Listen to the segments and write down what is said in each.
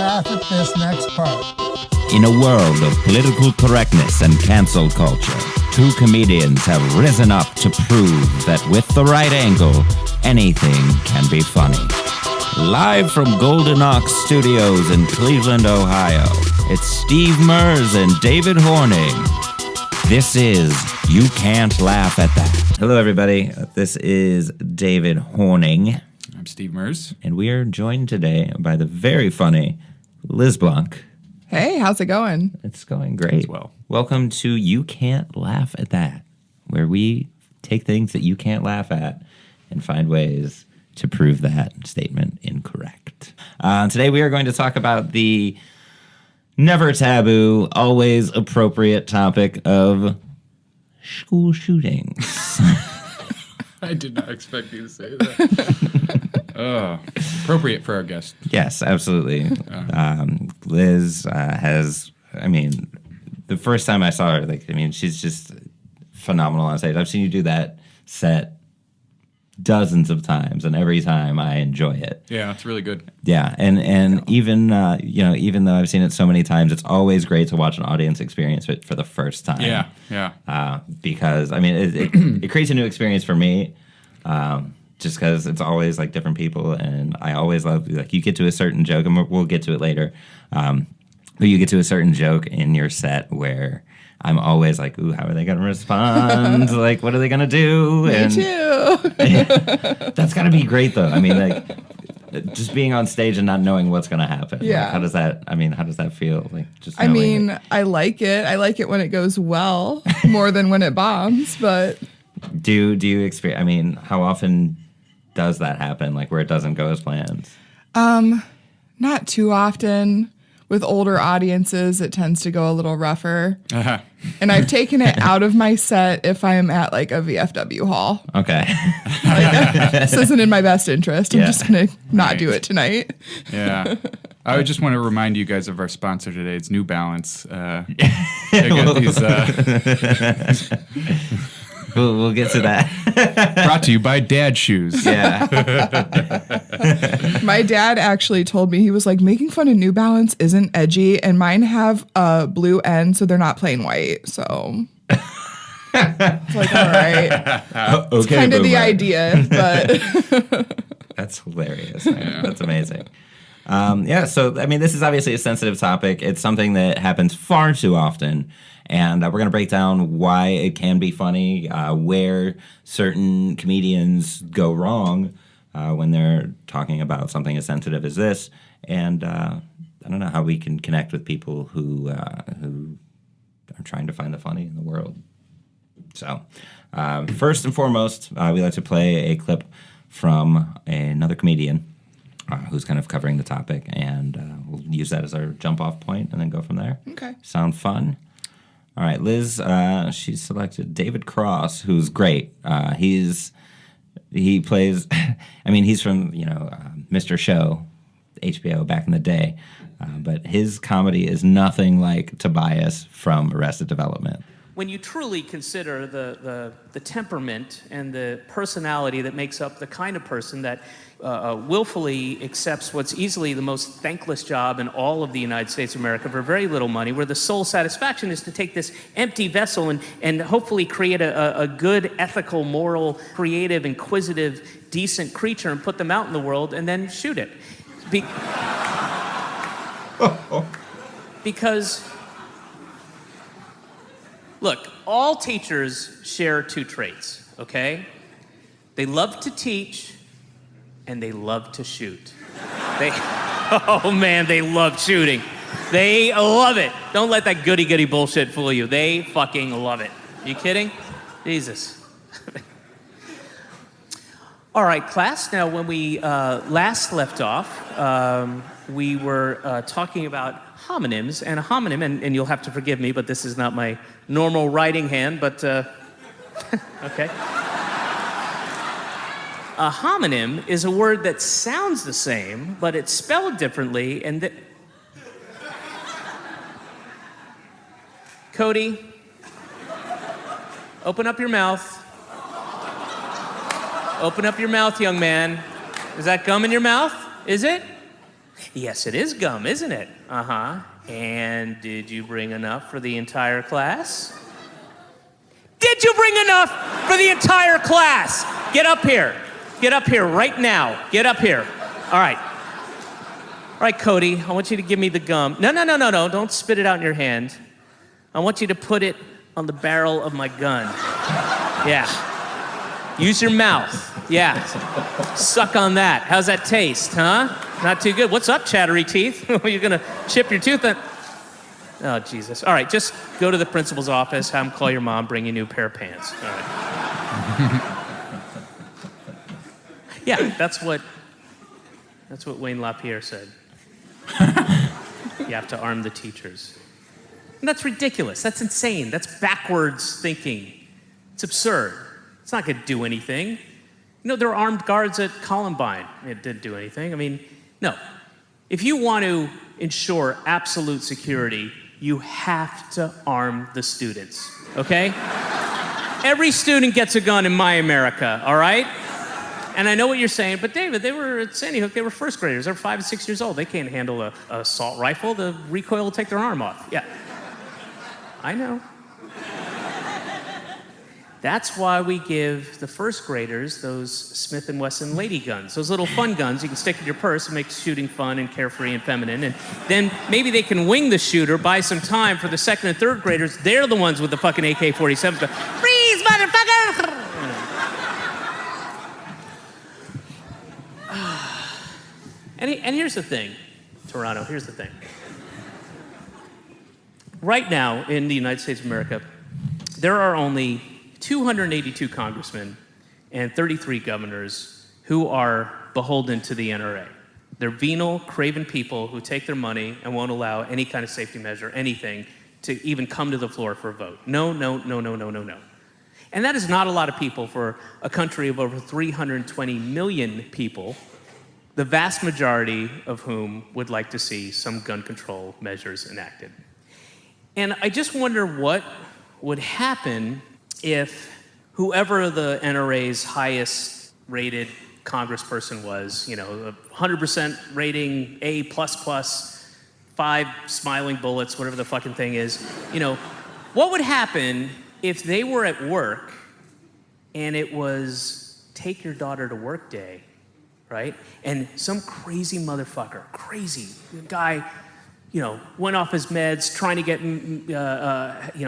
laugh at this next part. In a world of political correctness and cancel culture, two comedians have risen up to prove that with the right angle, anything can be funny. Live from Golden Ox Studios in Cleveland, Ohio, it's Steve Mers and David Horning. This is You Can't Laugh at That. Hello, everybody. This is David Horning. I'm Steve Mers. And we are joined today by the very funny Liz Blanc. Hey, how's it going? It's going great. Well. Welcome to You Can't Laugh at That, where we take things that you can't laugh at and find ways to prove that statement incorrect. Today we are going to talk about the never taboo, always appropriate topic of school shootings. I did not expect you to say that. Appropriate for our guest. Yes, absolutely. Liz has, the first time I saw her, she's just phenomenal on stage. I've seen you do that set dozens of times, and every time I enjoy it. Yeah, it's really good. Yeah, and even though I've seen it so many times, it's always great to watch an audience experience it for the first time. Yeah. Because it creates a new experience for me. Just because it's always like different people, and I always love you get to a certain joke, and we'll get to it later. But you get to a certain joke in your set where I'm always like, ooh, how are they going to respond? Like, what are they going to do? Me too. That's got to be great, though. Just being on stage and not knowing what's going to happen. Yeah. How does that feel? I like it. I like it when it goes well more than when it bombs, but do you experience, how often does that happen? Like where it doesn't go as planned? not too often. With older audiences, it tends to go a little rougher. Uh-huh. And I've taken it out of my set if I am at like a VFW hall. Okay. This isn't in my best interest. I'm just going to not do it tonight. Yeah. I would just want to remind you guys of our sponsor today. It's New Balance. They got these... We'll get to that. Brought to you by Dad Shoes. Yeah. My dad actually told me, he was like, making fun of New Balance isn't edgy, and mine have a blue end, so they're not plain white. So it's like, all right. It's Okay, kind of the boomer. idea, but That's hilarious. Man. That's amazing. So this is obviously a sensitive topic. It's something that happens far too often. And we're going to break down why it can be funny, where certain comedians go wrong when they're talking about something as sensitive as this, and I don't know how we can connect with people who are trying to find the funny in the world. So, first and foremost, we like to play a clip from another comedian who's kind of covering the topic, and we'll use that as our jump-off point and then go from there. Okay. Sound fun? All right, Liz, she selected David Cross, who's great. He plays, he's from, Mr. Show, HBO back in the day, but his comedy is nothing like Tobias from Arrested Development. When you truly consider the temperament and the personality that makes up the kind of person that willfully accepts what's easily the most thankless job in all of the United States of America for very little money, where the sole satisfaction is to take this empty vessel and hopefully create a good, ethical, moral, creative, inquisitive, decent creature and put them out in the world and then shoot it. Because... Look, all teachers share two traits, okay? They love to teach, and they love to shoot. They love shooting. They love it. Don't let that goody-goody bullshit fool you. They fucking love it. You kidding? Jesus. All right, class. Now, when we last left off, we were talking about homonyms, and a homonym, and you'll have to forgive me, but this is not my normal writing hand, but okay. A homonym is a word that sounds the same, but it's spelled differently, and Cody, open up your mouth. Open up your mouth, young man. Is that gum in your mouth? Is it? Yes, it is gum, isn't it? Uh-huh. And did you bring enough for the entire class? Did you bring enough for the entire class? Get up here. Get up here right now. Get up here. All right. All right, Cody, I want you to give me the gum. No. Don't spit it out in your hand. I want you to put it on the barrel of my gun. Yeah. Use your mouth. Yeah. Suck on that. How's that taste, huh? Not too good. What's up, chattery teeth? You're going to chip your tooth in? Oh, Jesus. All right, just go to the principal's office, have him call your mom, bring you a new pair of pants. All right. Yeah, that's what Wayne LaPierre said. You have to arm the teachers. And that's ridiculous. That's insane. That's backwards thinking. It's absurd. It's not going to do anything. You know, there were armed guards at Columbine. It didn't do anything. I mean, no. If you want to ensure absolute security, you have to arm the students, okay? Every student gets a gun in my America, all right? And I know what you're saying, but David, they were at Sandy Hook, they were first graders. They're 5 and 6 years old. They can't handle a assault rifle. The recoil will take their arm off. Yeah. I know. That's why we give the first graders those Smith & Wesson lady guns, those little fun guns you can stick in your purse and make shooting fun and carefree and feminine. And then maybe they can wing the shooter, buy some time for the second and third graders. They're the ones with the fucking AK-47s. Freeze, motherfucker! And here's the thing, Toronto, here's the thing. Right now in the United States of America, there are only 282 congressmen and 33 governors who are beholden to the NRA. They're venal, craven people who take their money and won't allow any kind of safety measure, anything, to even come to the floor for a vote. No. And that is not a lot of people for a country of over 320 million people, the vast majority of whom would like to see some gun control measures enacted. And I just wonder what would happen if whoever the NRA's highest rated congressperson was, 100% rating, A++, 5 smiling bullets, whatever the fucking thing is, what would happen if they were at work and it was take your daughter to work day, right? And some crazy motherfucker, crazy guy, went off his meds, trying to get,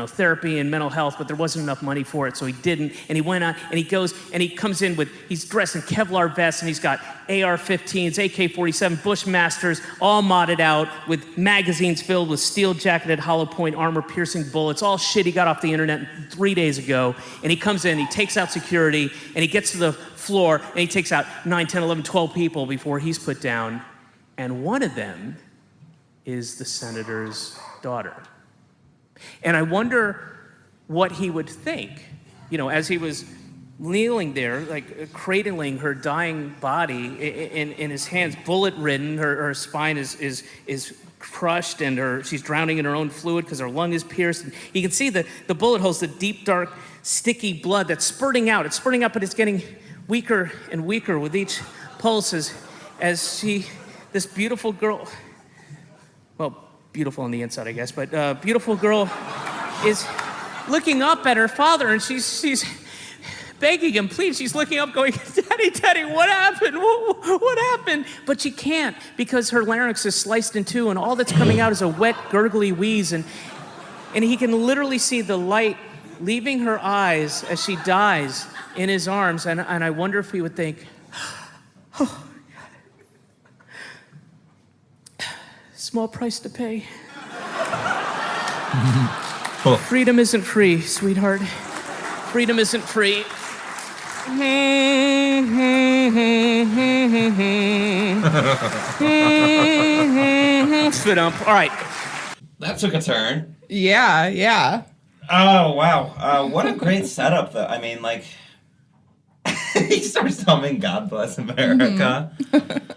therapy and mental health, but there wasn't enough money for it, so he didn't. And he went on, and he goes, and he comes in with, he's dressed in Kevlar vests, and he's got AR-15s, AK-47, Bushmasters, all modded out with magazines filled with steel-jacketed, hollow-point, armor-piercing bullets, all shit he got off the internet 3 days ago. And he comes in, he takes out security, and he gets to the floor, and he takes out 9, 10, 11, 12 people before he's put down. And one of them is the senator's daughter. And I wonder what he would think, as he was kneeling there, like cradling her dying body in his hands, bullet-ridden, her spine is crushed, and she's drowning in her own fluid because her lung is pierced. And you can see the bullet holes, the deep, dark, sticky blood that's spurting out. It's spurting out, but it's getting weaker and weaker with each pulse as this beautiful girl, well, beautiful on the inside, I guess, but beautiful girl is looking up at her father, and she's begging him, please. She's looking up going, Daddy, what happened? What happened? But she can't, because her larynx is sliced in two, and all that's coming out is a wet, gurgly wheeze, and he can literally see the light leaving her eyes as she dies in his arms, and I wonder if he would think, oh, small price to pay. Cool. Freedom isn't free, sweetheart. Freedom isn't free. Spit up. All right. That took a turn. Yeah. Oh, wow. What a great setup, though. I mean, he starts humming God Bless America. Mm-hmm.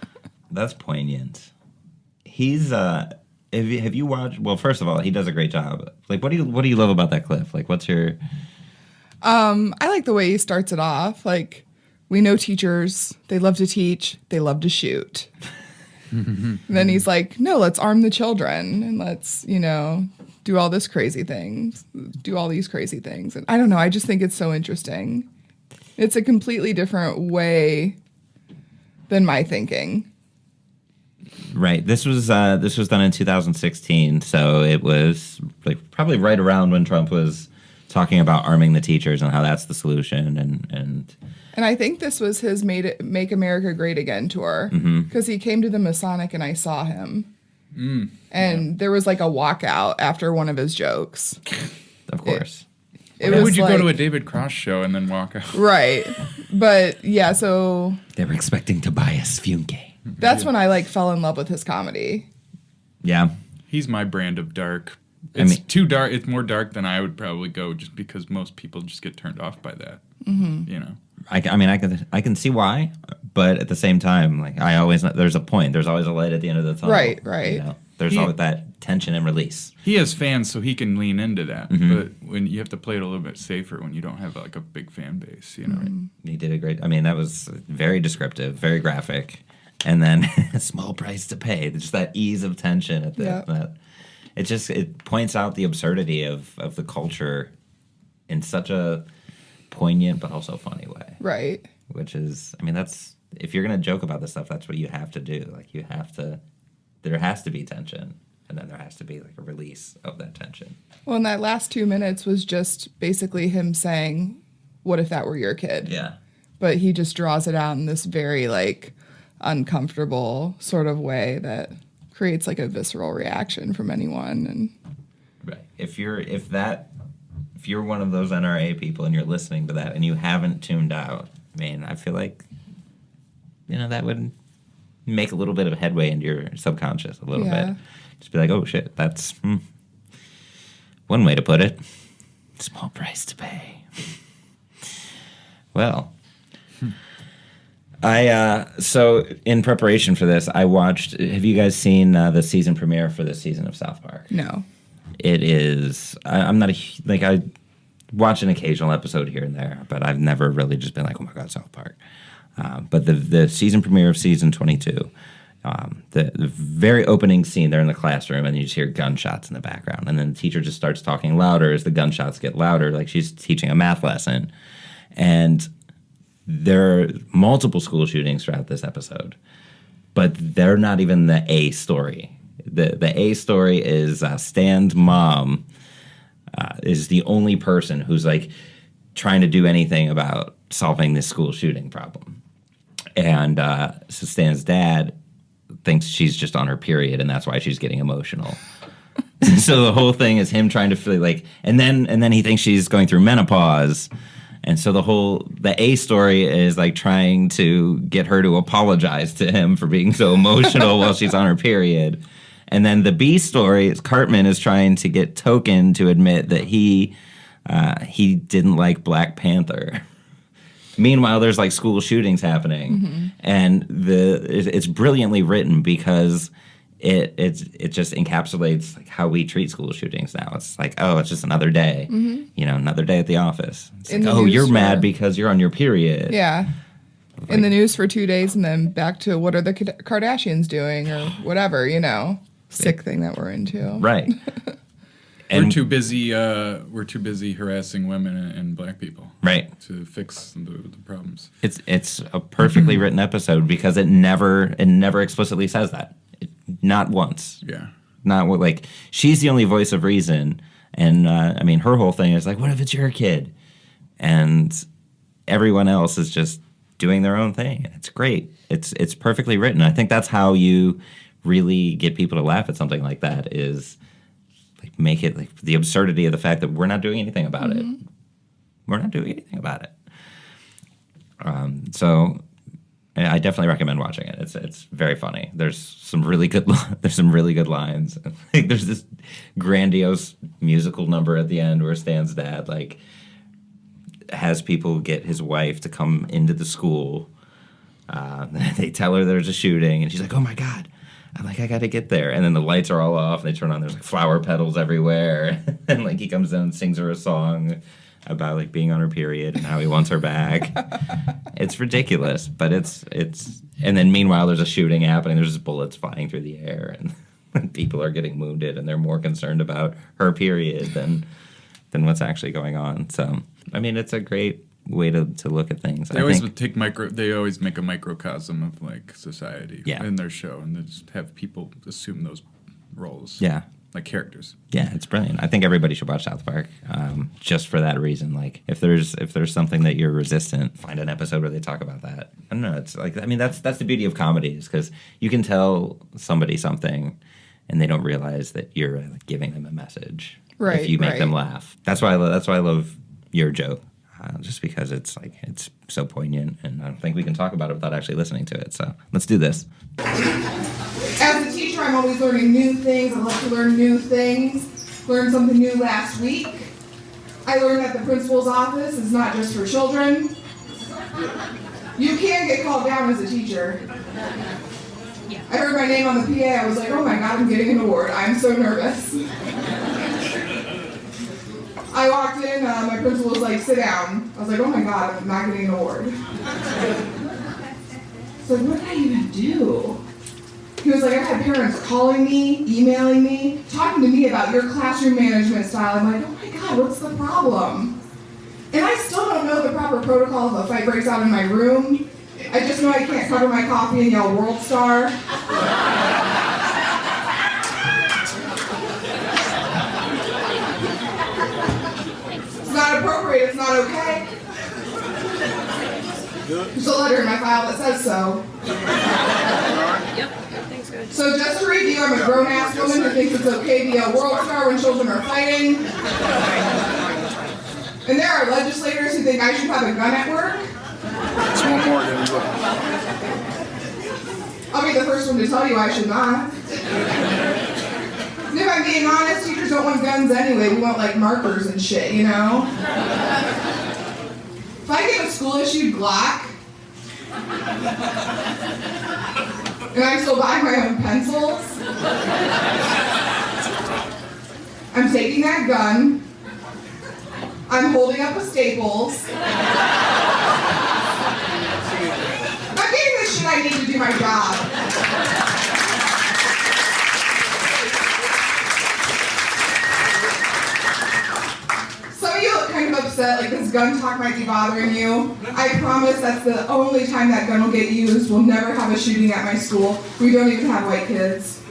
That's poignant. He's, have you watched, well, first of all, he does a great job. What do you love about that clip? What's your... I like the way he starts it off. We know teachers, they love to teach, they love to shoot. And then he's like, no, let's arm the children and let's, do all these crazy things. And I don't know. I just think it's so interesting. It's a completely different way than my thinking. Right. This was done in 2016, so it was like probably right around when Trump was talking about arming the teachers and how that's the solution. And I think this was his Make America Great Again tour, because he came to the Masonic and I saw him. And there was like a walkout after one of his jokes. Of course. Why would you go to a David Cross show and then walk out? Right. But yeah, so They were expecting Tobias Funke. that's when I fell in love with his comedy. Yeah. He's my brand of dark. It's too dark. It's more dark than I would probably go, just because most people just get turned off by that. I can see why, but at the same time, I always there's a point. There's always a light at the end of the tunnel. Right. There's always that tension and release. He has fans, so he can lean into that. But when you have to play it a little bit safer when you don't have a big fan base, He did a great. That was very descriptive, very graphic, and then a small price to pay. Just that ease of tension at that. It points out the absurdity of the culture in such a poignant but also funny way. Right. Which is, that's, if you're going to joke about this stuff, that's what you have to do. There has to be tension, and then there has to be a release of that tension. Well, and that last 2 minutes was just basically him saying, what if that were your kid? Yeah. But he just draws it out in this very uncomfortable sort of way that creates a visceral reaction from anyone. And right. If you're one of those NRA people and you're listening to that and you haven't tuned out, I feel like that would make a little bit of headway into your subconscious a little bit. Just be like, oh shit, that's one way to put it. Small price to pay. Well, so in preparation for this, I watched. Have you guys seen the season premiere for this season of South Park? no. It is. I'm not I watch an occasional episode here and there, but I've never really just been like, oh my god, South Park. But the season premiere of season 22, the very opening scene, they're in the classroom and you just hear gunshots in the background, and then the teacher just starts talking louder as the gunshots get louder, like she's teaching a math lesson, and there are multiple school shootings throughout this episode, but they're not even the A story. The A story is Stan's mom is the only person who's trying to do anything about solving this school shooting problem. And so Stan's dad thinks she's just on her period, and that's why she's getting emotional. So the whole thing is him trying to feel and then he thinks she's going through menopause. And so the A story is trying to get her to apologize to him for being so emotional while she's on her period. And then the B story is Cartman is trying to get Token to admit that he didn't like Black Panther. Meanwhile, there's school shootings happening, and it's brilliantly written because it just encapsulates how we treat school shootings now. It's it's just another day, another day at the office. It's you're mad because you're on your period. Yeah. In the news for 2 days and then back to what are the Kardashians doing or whatever, sick thing that we're into. Right. And we're too busy harassing women and black people. Right. To fix the problems. It's a perfectly written episode because it never explicitly says that. Not once. Yeah. Not she's the only voice of reason, and her whole thing is what if it's your kid, and everyone else is just doing their own thing. It's great. It's perfectly written. I think that's how you really get people to laugh at something like that, is make it the absurdity of the fact that we're not doing anything about it. We're not doing anything about it. So I definitely recommend watching it. It's very funny. There's some really good lines. There's this grandiose musical number at the end where Stan's dad has people get his wife to come into the school. They tell her there's a shooting, and she's like, "Oh my god!" I got to get there. And then the lights are all off, and they turn on. There's flower petals everywhere, and he comes in and sings her a song. about like being on her period and how he wants her back. It's ridiculous, but it's and then meanwhile there's a shooting happening. There's just bullets flying through the air and people are getting wounded and they're more concerned about her period than what's actually going on. So, I mean, it's a great way to look at things. They always they always make a microcosm of like society in their show, and they just have people assume those roles. Yeah. Like characters. Yeah, it's brilliant. I think everybody should watch South Park, just for that reason. Like, if there's something that you're resistant, find an episode where they talk about that. I don't know. It's like, I mean, that's the beauty of comedy, is because you can tell somebody something, and they don't realize that you're like, giving them a message. Right. If you make them laugh, that's why I love your joke, just because it's so poignant, and I don't think we can talk about it without actually listening to it. So let's do this. As a teacher, I'm always learning new things. I love to learn new things. Learned something new last week. I learned that the principal's office is not just for children. You can get called down as a teacher. I heard my name on the PA. I was like, oh my God, I'm getting an award. I'm so nervous. I walked in, my principal was like, sit down. I was like, oh my God, I'm not getting an award. So what did I even do? He was like, I've had parents calling me, emailing me, talking to me about your classroom management style. I'm like, oh my God, what's the problem? And I still don't know the proper protocol if a fight breaks out in my room. I just know I can't cover my coffee and yell World Star. It's not appropriate, it's not okay. There's a letter in my file that says so. So just to review, I'm a grown-ass woman who thinks it's okay to yell World Star when children are fighting. And there are legislators who think I should have a gun at work. It's one more than you. I'll be the first one to tell you I should not. And if I'm being honest, teachers don't want guns anyway. We want like markers and shit, you know? If I get a school-issued Glock, and I still buy my own pencils, I'm taking that gun, I'm holding up a Staples, I'm getting the shit I need to do my job. Some of you look kind of upset, like this gun talk might be bothering you. I promise that's the only time that gun will get used. We'll never have a shooting at my school. We don't even have white kids.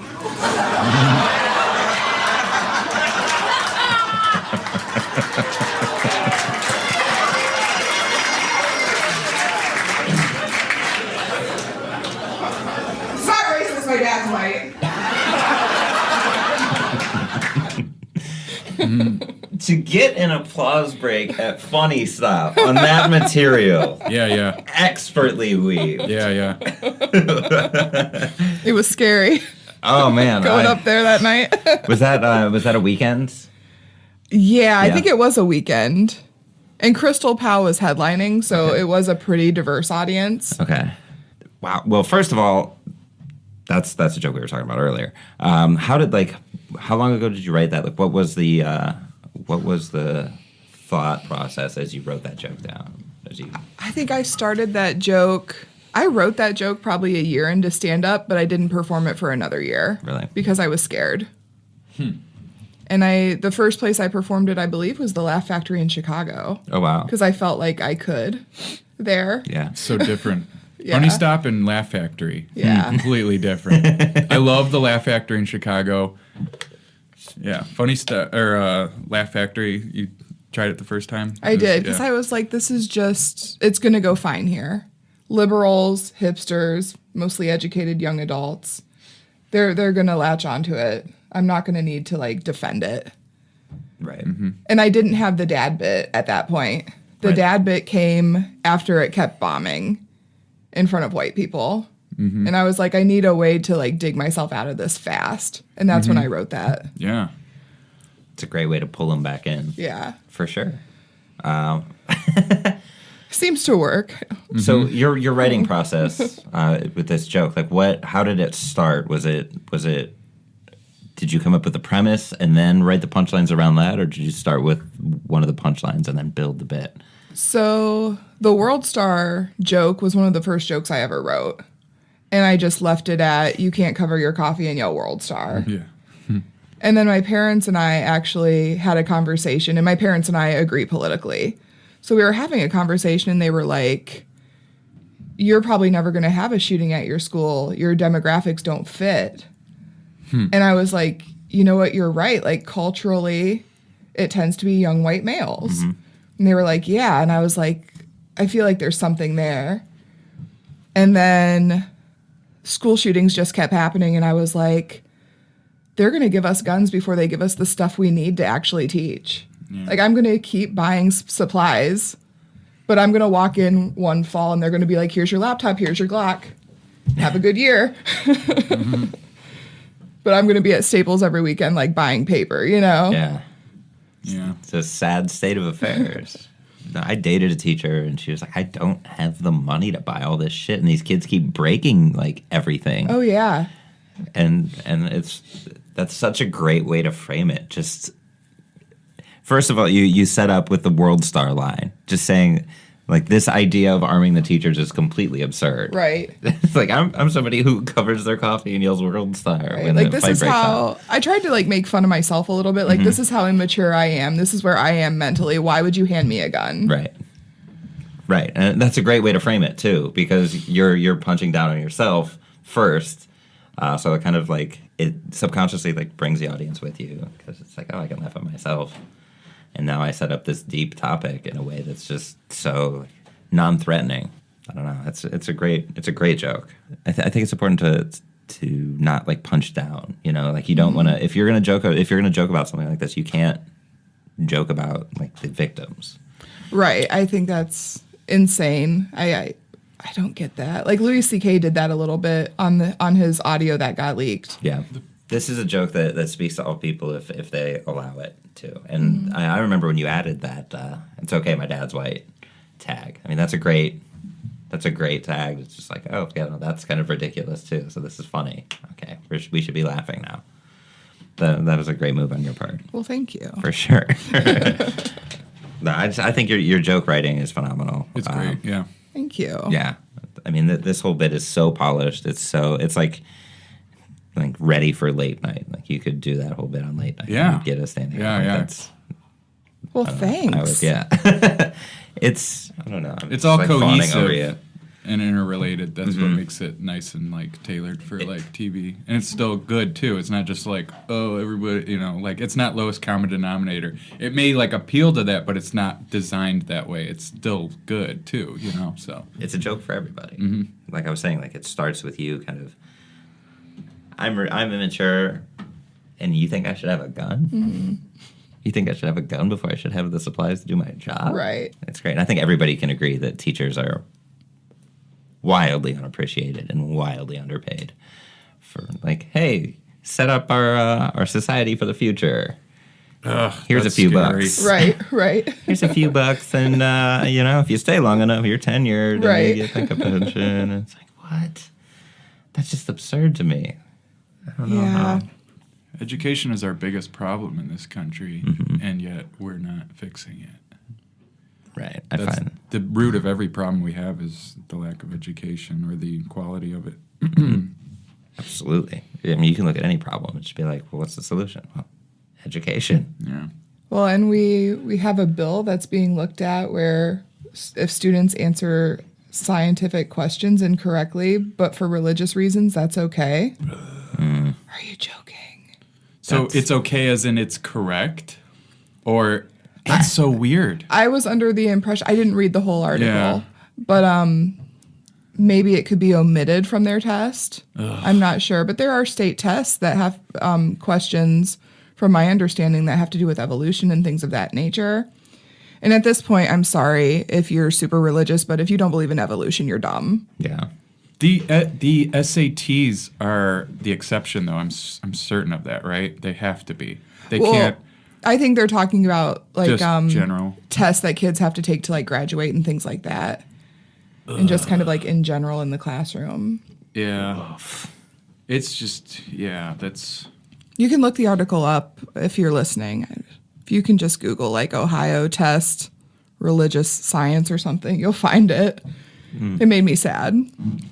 It's not racist, my dad's white. To get an applause break at Funny Stop on that material. Yeah. Expertly weaved. Yeah. It was scary. Oh man. Going up there that night. Was that a weekend? Yeah, I think it was a weekend. And Crystal Powell was headlining, so it was a pretty diverse audience. Okay. Wow. Well, first of all, that's a joke we were talking about earlier. How long ago did you write that? Like, what was the thought process as you wrote that joke down? I think I started that joke. I wrote that joke probably a year into stand-up, but I didn't perform it for another year. Really? Because I was scared. And the first place I performed it, I believe, was the Laugh Factory in Chicago. Oh, wow. Because I felt like I could there. Yeah. So different. Yeah. Funny Stop and Laugh Factory. Yeah. Completely different. I love the Laugh Factory in Chicago. Yeah. Funny Stop or Laugh Factory. You tried it the first time? I did, because I was like, this is just, it's going to go fine here. Liberals, hipsters, mostly educated young adults, they're going to latch onto it. I'm not going to need to like defend it. Right. Mm-hmm. And I didn't have the dad bit at that point. The dad bit came after it kept bombing in front of white people. Mm-hmm. And I was like, I need a way to like dig myself out of this fast. And that's when I wrote that. Yeah. It's a great way to pull them back in. Yeah. For sure. Seems to work. So your writing process with this joke, like how did it start? Was it did you come up with the premise and then write the punchlines around that, or did you start with one of the punchlines and then build the bit? So the World Star joke was one of the first jokes I ever wrote. And I just left it at, you can't cover your coffee and yell World Star. Yeah. And then my parents and I actually had a conversation, and my parents and I agree politically. So we were having a conversation, and they were like, you're probably never going to have a shooting at your school. Your demographics don't fit. And I was like, you know what? You're right. Like, culturally, it tends to be young white males. And they were like, yeah. And I was like, I feel like there's something there. And then school shootings just kept happening, and I was like, they're going to give us guns before they give us the stuff we need to actually teach. Like, I'm going to keep buying supplies, but I'm going to walk in one fall and they're going to be like, here's your laptop, here's your Glock. Have a good year. But I'm going to be at Staples every weekend, like, buying paper, you know? Yeah. Yeah. It's a sad state of affairs. I dated a teacher, and she was like, I don't have the money to buy all this shit, and these kids keep breaking, like, everything. Oh, yeah. And that's such a great way to frame it. Just, first of all, you set up with the World Star line, just saying, like, this idea of arming the teachers is completely absurd. Right. It's like, I'm somebody who covers their coffee and yells World Star Right. when Like, the this fight is breaks how out. I tried to, like, make fun of myself a little bit. Like, this is how immature I am. This is where I am mentally. Why would you hand me a gun? Right. Right. And that's a great way to frame it, too, because you're punching down on yourself first. So it kind of, like, it subconsciously, like, brings the audience with you, because it's like, oh, I can laugh at myself. And now I set up this deep topic in a way that's just so non-threatening. I don't know. It's a great joke. I think it's important to not, like, punch down. You know, like, you don't want to. If you're gonna joke about something like this, you can't joke about, like, the victims. Right. I think that's insane. I don't get that. Like, Louis C.K. did that a little bit on his audio that got leaked. Yeah. This is a joke that speaks to all people if they allow it to. And I remember when you added that "It's okay, my dad's white" tag. I mean, that's a great tag. It's just like, oh, yeah, no, that's kind of ridiculous too. So this is funny. Okay, we should be laughing now. That was a great move on your part. Well, thank you. For sure. No, I think your joke writing is phenomenal. It's great. Yeah. Thank you. Yeah. I mean, this whole bit is so polished. It's like ready for late night. Like, you could do that whole bit on late night. Yeah. And get a standing. Yeah, like, yeah. That's, Well, I don't thanks. know. Yeah. It's, I don't know. I'm It's just, all like, fawning over cohesive you. and interrelated. That's what makes it nice and, like, tailored for, like, TV. And it's still good, too. It's not just like, oh, everybody, you know, like, it's not lowest common denominator. It may, like, appeal to that, but it's not designed that way. It's still good, too, you know, so. It's a joke for everybody. Like I was saying, like, it starts with you kind of, I'm immature, and you think I should have a gun? You think I should have a gun before I should have the supplies to do my job? Right. It's great. And I think everybody can agree that teachers are wildly unappreciated and wildly underpaid for, like, hey, set up our society for the future. Ugh, Here's a that's few scary. bucks. Right. Here's a few bucks, and you know, if you stay long enough, you're tenured, Right. and you get like a pension. And it's like, what? That's just absurd to me. I don't know Yeah. how. Education is our biggest problem in this country, and yet we're not fixing it. Right. I That's find the root of every problem we have is the lack of education or the quality of it. absolutely. I mean, you can look at any problem and just be like, well, what's the solution? Well, education. Yeah. Well, and we have a bill that's being looked at where if students answer scientific questions incorrectly, but for religious reasons, that's okay. Are you joking? So That's- it's okay as in it's correct? Or that's so weird. I was under the impression I didn't read the whole article, Yeah. but maybe it could be omitted from their test. I'm not sure, but there are state tests that have questions, from my understanding, that have to do with evolution and things of that nature. And at this point, I'm sorry if you're super religious, but if you don't believe in evolution, you're dumb. Yeah. The SATs are the exception, though. I'm certain of that, right? They have to be. They can't I think they're talking about like just general. tests that kids have to take to like graduate and things like that, and just kind of like in general in the classroom. Yeah. It's just, yeah, that's... You can look the article up if you're listening. If you can just Google like Ohio test religious science or something, you'll find it. It made me sad.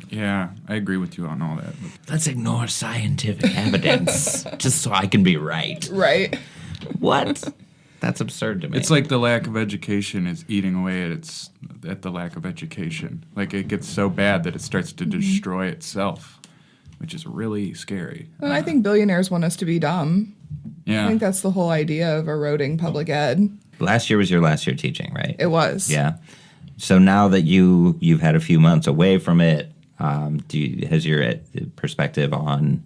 Yeah, I agree with you on all that. Let's ignore scientific evidence just so I can be right. Right. What? That's absurd to me. It's like the lack of education is eating away at the lack of education. Like it gets so bad that it starts to destroy itself, which is really scary. And I think billionaires want us to be dumb. Yeah. I think that's the whole idea of eroding public ed. Last year was your last year teaching, right? It was. Yeah. So now that you've had a few months away from it, has your perspective on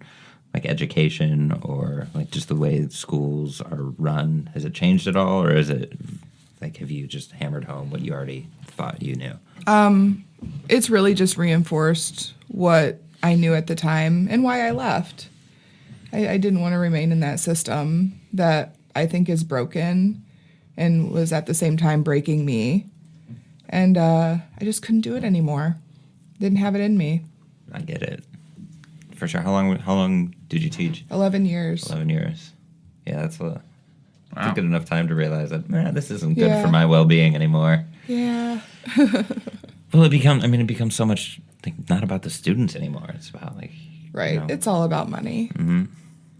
like education or like just the way schools are run, has it changed at all, or is it like have you just hammered home what you already thought you knew? It's really just reinforced what I knew at the time and why I left. I didn't want to remain in that system that I think is broken and was at the same time breaking me. And I just couldn't do it anymore. Didn't have it in me. I get it. For sure. How long did you teach? 11 years. 11 years. Yeah, that's a Wow. good enough time to realize that, this isn't good Yeah. for my well-being anymore. Yeah. Well, it becomes so much, like, not about the students anymore. It's about, like, Right. you know, It's all about money.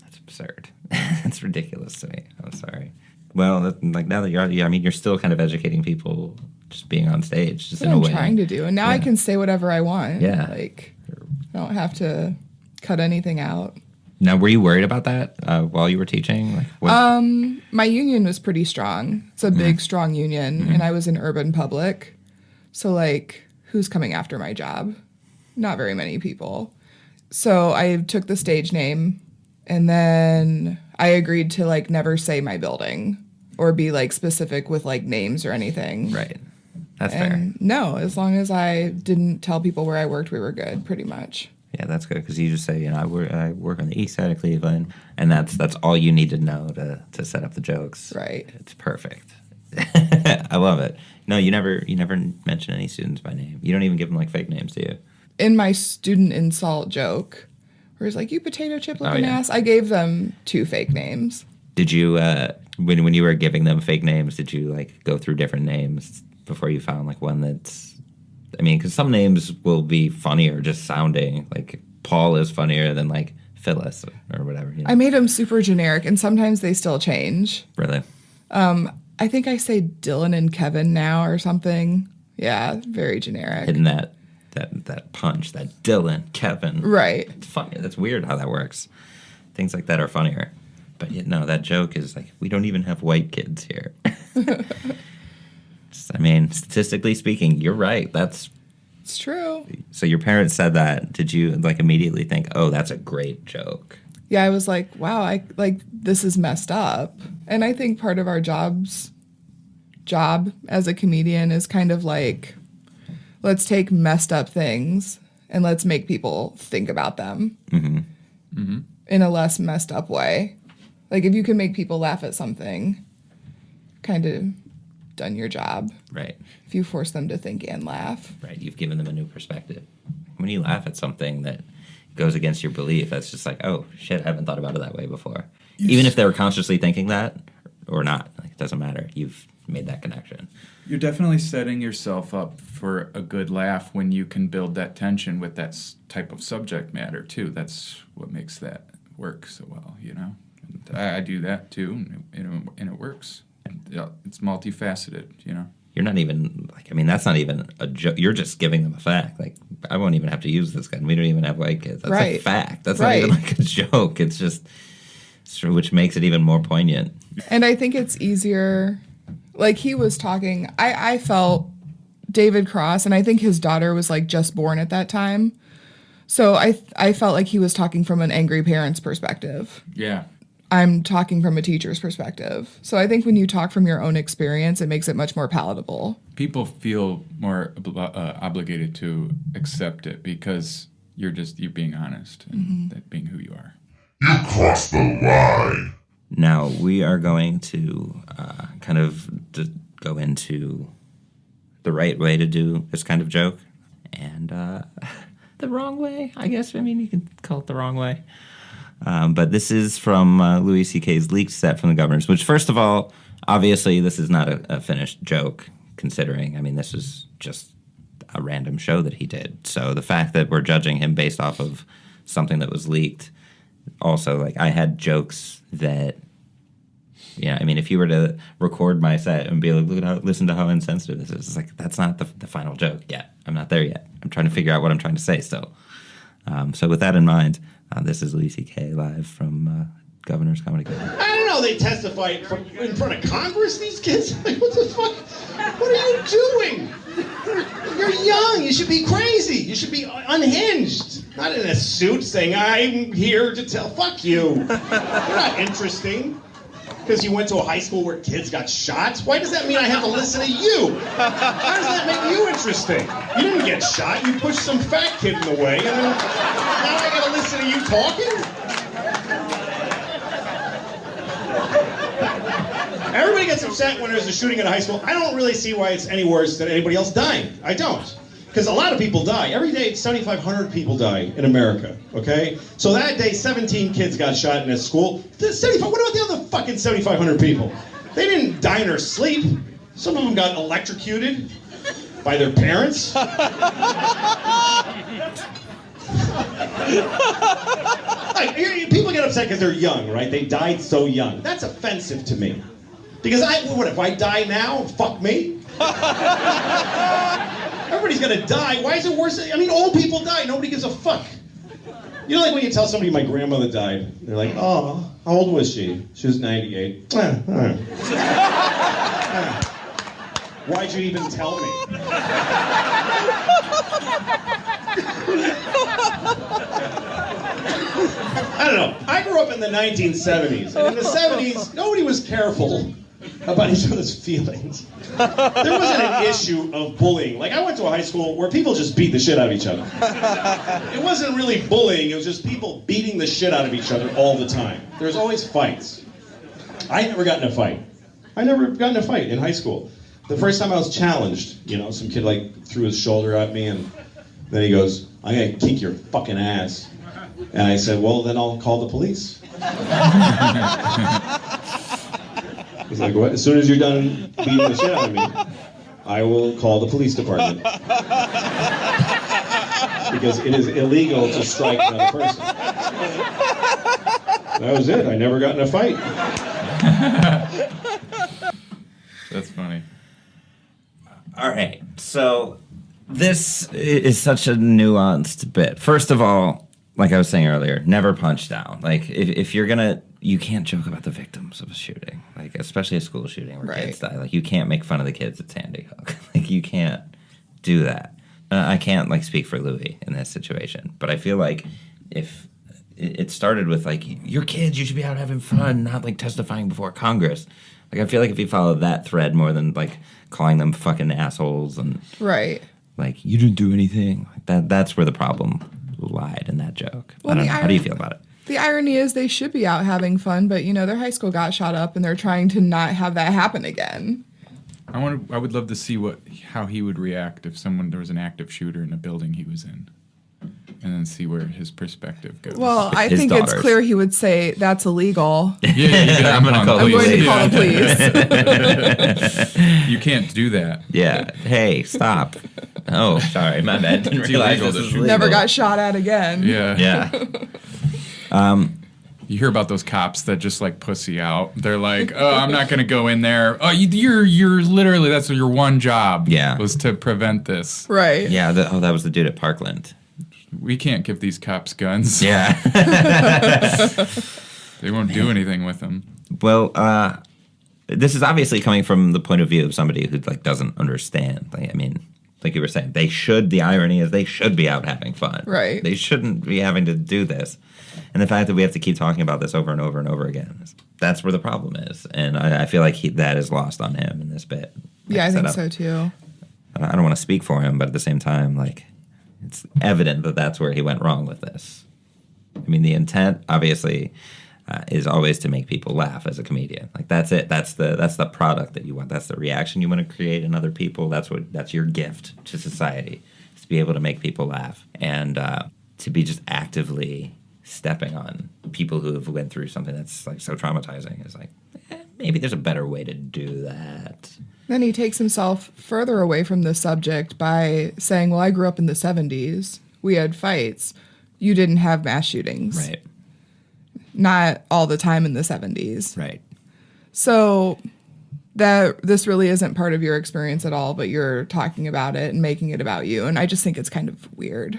that's absurd. It's ridiculous to me. I'm sorry. Well, like, now that you're still kind of educating people just being on stage, just That's in a what way. I'm trying to do. And now I Yeah. can say whatever I want. Yeah. Like, I don't have to cut anything out. Now, were you worried about that while you were teaching? Like, what, My union was pretty strong. It's a big, strong union, and I was in urban public. So, like, who's coming after my job? Not very many people. So I took the stage name, and then I agreed to, like, never say my building or be, like, specific with, like, names or anything. right. That's fair. And no, as long as I didn't tell people where I worked, we were good, pretty much. Yeah, that's good because you just say, I work on the east side of Cleveland, and that's all you need to know to set up the jokes. Right. It's perfect. I love it. No, you never mention any students by name. You don't even give them like fake names, do you? In my student insult joke, where it's like, you potato chip looking yeah. ass, I gave them 2 fake names. Did you when you were giving them fake names? Did you like go through different names before you found like one that's? I mean, because some names will be funnier just sounding. Like Paul is funnier than like Phyllis or whatever. You know? I made them super generic, and sometimes they still change. Really? I think I say Dylan and Kevin now or something. Yeah, very generic. Hitting that punch, that Dylan, Kevin. Right. It's funny. That's weird how that works. Things like that are funnier. But no, that joke is like, we don't even have white kids here. I mean, statistically speaking, you're right. It's true. So your parents said that. Did you like immediately think, oh, that's a great joke? Yeah, I was like, wow, this is messed up. And I think part of our job as a comedian is kind of like, let's take messed up things and let's make people think about them in a less messed up way. Like if you can make people laugh at something, kind of done your job. Right. If you force them to think and laugh. Right. You've given them a new perspective. When you laugh at something that goes against your belief, that's just like, oh, shit, I haven't thought about it that way before. Even if they were consciously thinking that or not, like, it doesn't matter. You've made that connection. You're definitely setting yourself up for a good laugh when you can build that tension with that type of subject matter, too. That's what makes that work so well, you know? And I do that, too, and it works. And, it's multifaceted, you know? You're not even, like, I mean, that's not even a joke. You're just giving them a fact. Like, I won't even have to use this guy. We don't even have white kids. That's a Right. fact. That's Right. not even like a joke. It's just, which makes it even more poignant. And I think it's easier. Like he was talking, I felt David Cross, and I think his daughter was like just born at that time. So I felt like he was talking from an angry parent's perspective. Yeah. I'm talking from a teacher's perspective. So I think when you talk from your own experience, it makes it much more palatable. People feel more obligated to accept it because you're being honest and that being who you are. You crossed the line. Now, we are going to kind of go into the right way to do this kind of joke and the wrong way, I guess. I mean, you can call it the wrong way. But this is from Louis C.K.'s leaked set from the Governors, which, first of all, obviously this is not a finished joke, considering, I mean, this is just a random show that he did. So the fact that we're judging him based off of something that was leaked, also, like, I had jokes that, yeah, I mean, if you were to record my set and be like, listen to how insensitive this is, it's like, that's not the final joke yet. I'm not there yet. I'm trying to figure out what I'm trying to say still. So with that in mind, this is Louis C.K. live from Governor's Comedy Club. I don't know, they testify in front of Congress, these kids? Like, what the fuck? What are you doing? You're young, you should be crazy. You should be unhinged. Not in a suit saying, I'm here to tell, fuck you. You're not interesting. Because you went to a high school where kids got shot? Why does that mean I have to listen to you? How does that make you interesting? You didn't get shot, you pushed some fat kid in the way, and then now I gotta listen to you talking? Everybody gets upset when there's a shooting at a high school. I don't really see why it's any worse than anybody else dying. I don't. Because a lot of people die. Every day, 7,500 people die in America, okay? So that day, 17 kids got shot in a school. What about the other fucking 7,500 people? They didn't die in their sleep. Some of them got electrocuted by their parents. Like, people get upset because they're young, right? They died so young. That's offensive to me. Because what if I die now? Fuck me? Everybody's gonna die. Why is it worse? I mean, old people die. Nobody gives a fuck. You know, like when you tell somebody my grandmother died, they're like, oh, how old was she? She was 98. Why'd you even tell me? I don't know. I grew up in the 1970s, and in the 70s, nobody was careful about each other's feelings. There wasn't an issue of bullying. Like, I went to a high school where people just beat the shit out of each other. It wasn't really bullying, it was just people beating the shit out of each other all the time. There was always fights. I never got in a fight. I never got in a fight in high school. The first time I was challenged, you know, some kid like threw his shoulder at me and then he goes, I'm gonna kick your fucking ass. And I said, well, then I'll call the police. He's like, what? As soon as you're done beating the shit out of me, I will call the police department. Because it is illegal to strike another person. That was it. I never got in a fight. That's funny. All right, so this is such a nuanced bit. First of all, like I was saying earlier, never punch down. Like, if you're gonna, you can't joke about the victims of a shooting, like especially a school shooting where kids die. Like, you can't make fun of the kids at Sandy Hook. Like, you can't do that. I can't like speak for Louis in this situation, but I feel like if it started with like, you're kids, you should be out having fun, not like testifying before Congress. Like, I feel like if you follow that thread more than like calling them fucking assholes and like, you didn't do anything, like that's where the problem lied in that joke. Well, I don't know. How do you feel about it? The irony is they should be out having fun, but, you know, their high school got shot up and they're trying to not have that happen again. I would love to see how he would react if there was an active shooter in a building he was in, and then see where his perspective goes. Well, I think it's clear he would say that's illegal. Yeah, I'm going to call the police. You can't do that. Yeah. Hey, stop. Oh, sorry, my bad. Didn't realize this is legal. Never got shot at again. Yeah. You hear about those cops that just like pussy out. They're like, oh, I'm not going to go in there. Oh, you're literally, that's your one job. Yeah. Was to prevent this. Right. Yeah. That was the dude at Parkland. We can't give these cops guns. Yeah. They won't do anything with them. Well, this is obviously coming from the point of view of somebody who like doesn't understand. Like, I mean, like you were saying, the irony is they should be out having fun. Right. They shouldn't be having to do this. And the fact that we have to keep talking about this over and over and over again, that's where the problem is. And I feel like that is lost on him in this bit. Yeah, I think so too. I don't want to speak for him, but at the same time, like, it's evident that that's where he went wrong with this. I mean, the intent, obviously, is always to make people laugh as a comedian. Like, that's it. That's the product that you want. That's the reaction you want to create in other people. That's your gift to society, is to be able to make people laugh. And to be just actively stepping on people who have went through something that's like so traumatizing. It's like, maybe there's a better way to do that. Then he takes himself further away from the subject by saying, well, I grew up in the 70s. We had fights. You didn't have mass shootings. Right. Not all the time in the 70s. Right. So that this really isn't part of your experience at all, but you're talking about it and making it about you. And I just think it's kind of weird,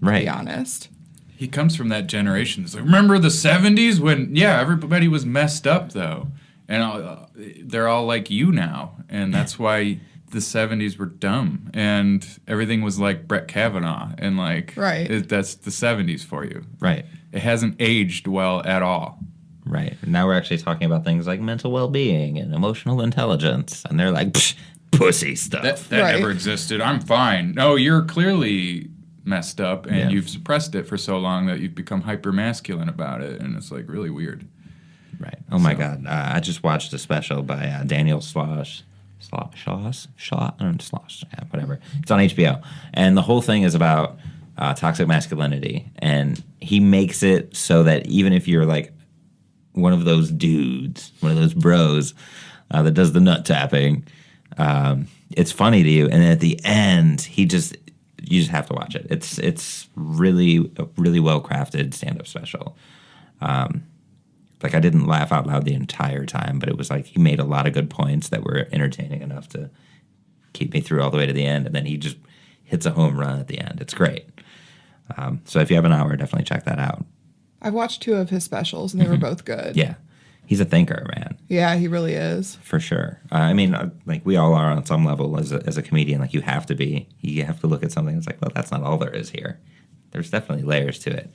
Right. to be honest. He comes from that generation. It's like, remember the 70s when, everybody was messed up, though. And they're all like you now. And that's why the 70s were dumb. And everything was like Brett Kavanaugh. And like, right. That's the 70s for you. Right. It hasn't aged well at all. Right. Now we're actually talking about things like mental well-being and emotional intelligence. And they're like, psh, pussy stuff. That Right. never existed. I'm fine. No, you're clearly messed up. And Yeah. you've suppressed it for so long that you've become hyper-masculine about it. And it's like really weird. Right. Oh my God. I just watched a special by Daniel Sloss. Whatever. It's on HBO, and the whole thing is about toxic masculinity, and he makes it so that even if you're like one of those dudes, one of those bros that does the nut tapping, it's funny to you, and at the end, you just have to watch it. It's really a really well crafted stand up special. Like, I didn't laugh out loud the entire time, but it was like he made a lot of good points that were entertaining enough to keep me through all the way to the end. And then he just hits a home run at the end. It's great. So if you have an hour, definitely check that out. I've watched 2 of his specials, and they were both good. Yeah. He's a thinker, man. Yeah, he really is. For sure. I mean, like, we all are on some level as a comedian. Like, you have to be. You have to look at something that's like, well, that's not all there is here. There's definitely layers to it.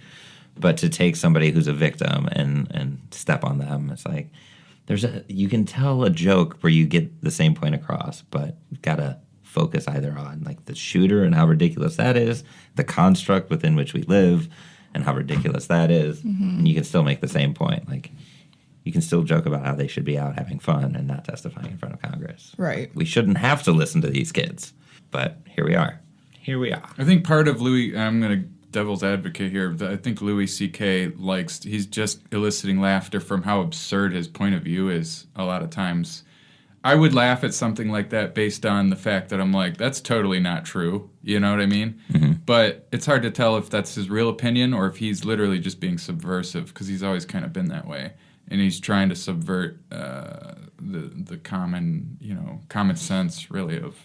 But to take somebody who's a victim and step on them, it's like you can tell a joke where you get the same point across, but you've got to focus either on like the shooter and how ridiculous that is, the construct within which we live, and how ridiculous that is, and you can still make the same point. Like, you can still joke about how they should be out having fun and not testifying in front of Congress. Right. We shouldn't have to listen to these kids, but here we are. Here we are. I think part of Louis, I'm going to devil's advocate here. I think Louis C.K. he's just eliciting laughter from how absurd his point of view is a lot of times. I would laugh at something like that based on the fact that I'm like, that's totally not true. You know what I mean? Mm-hmm. But it's hard to tell if that's his real opinion or if he's literally just being subversive, because he's always kind of been that way. And he's trying to subvert the common sense, really, of,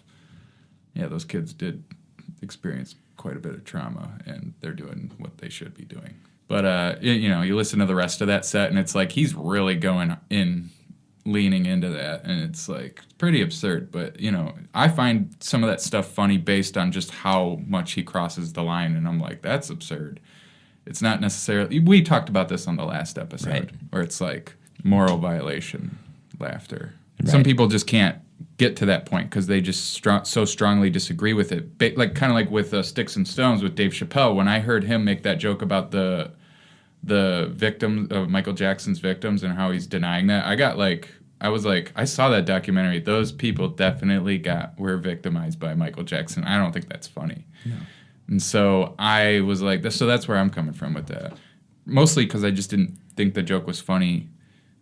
those kids did experience quite a bit of trauma, and they're doing what they should be doing. But, you listen to the rest of that set, and it's like he's really leaning into that, and it's like pretty absurd. But, I find some of that stuff funny based on just how much he crosses the line, and I'm like, that's absurd. It's not necessarily... We talked about this on the last episode, right, where it's like moral violation laughter. Right. Some people just can't get to that point because they just so strongly disagree with it. Kind of like with Sticks and Stones with Dave Chappelle. When I heard him make that joke about the victim of Michael Jackson's victims and how he's denying that, I saw that documentary. Those people definitely were victimized by Michael Jackson. I don't think that's funny. No. And so I was like, so that's where I'm coming from with that. Mostly because I just didn't think the joke was funny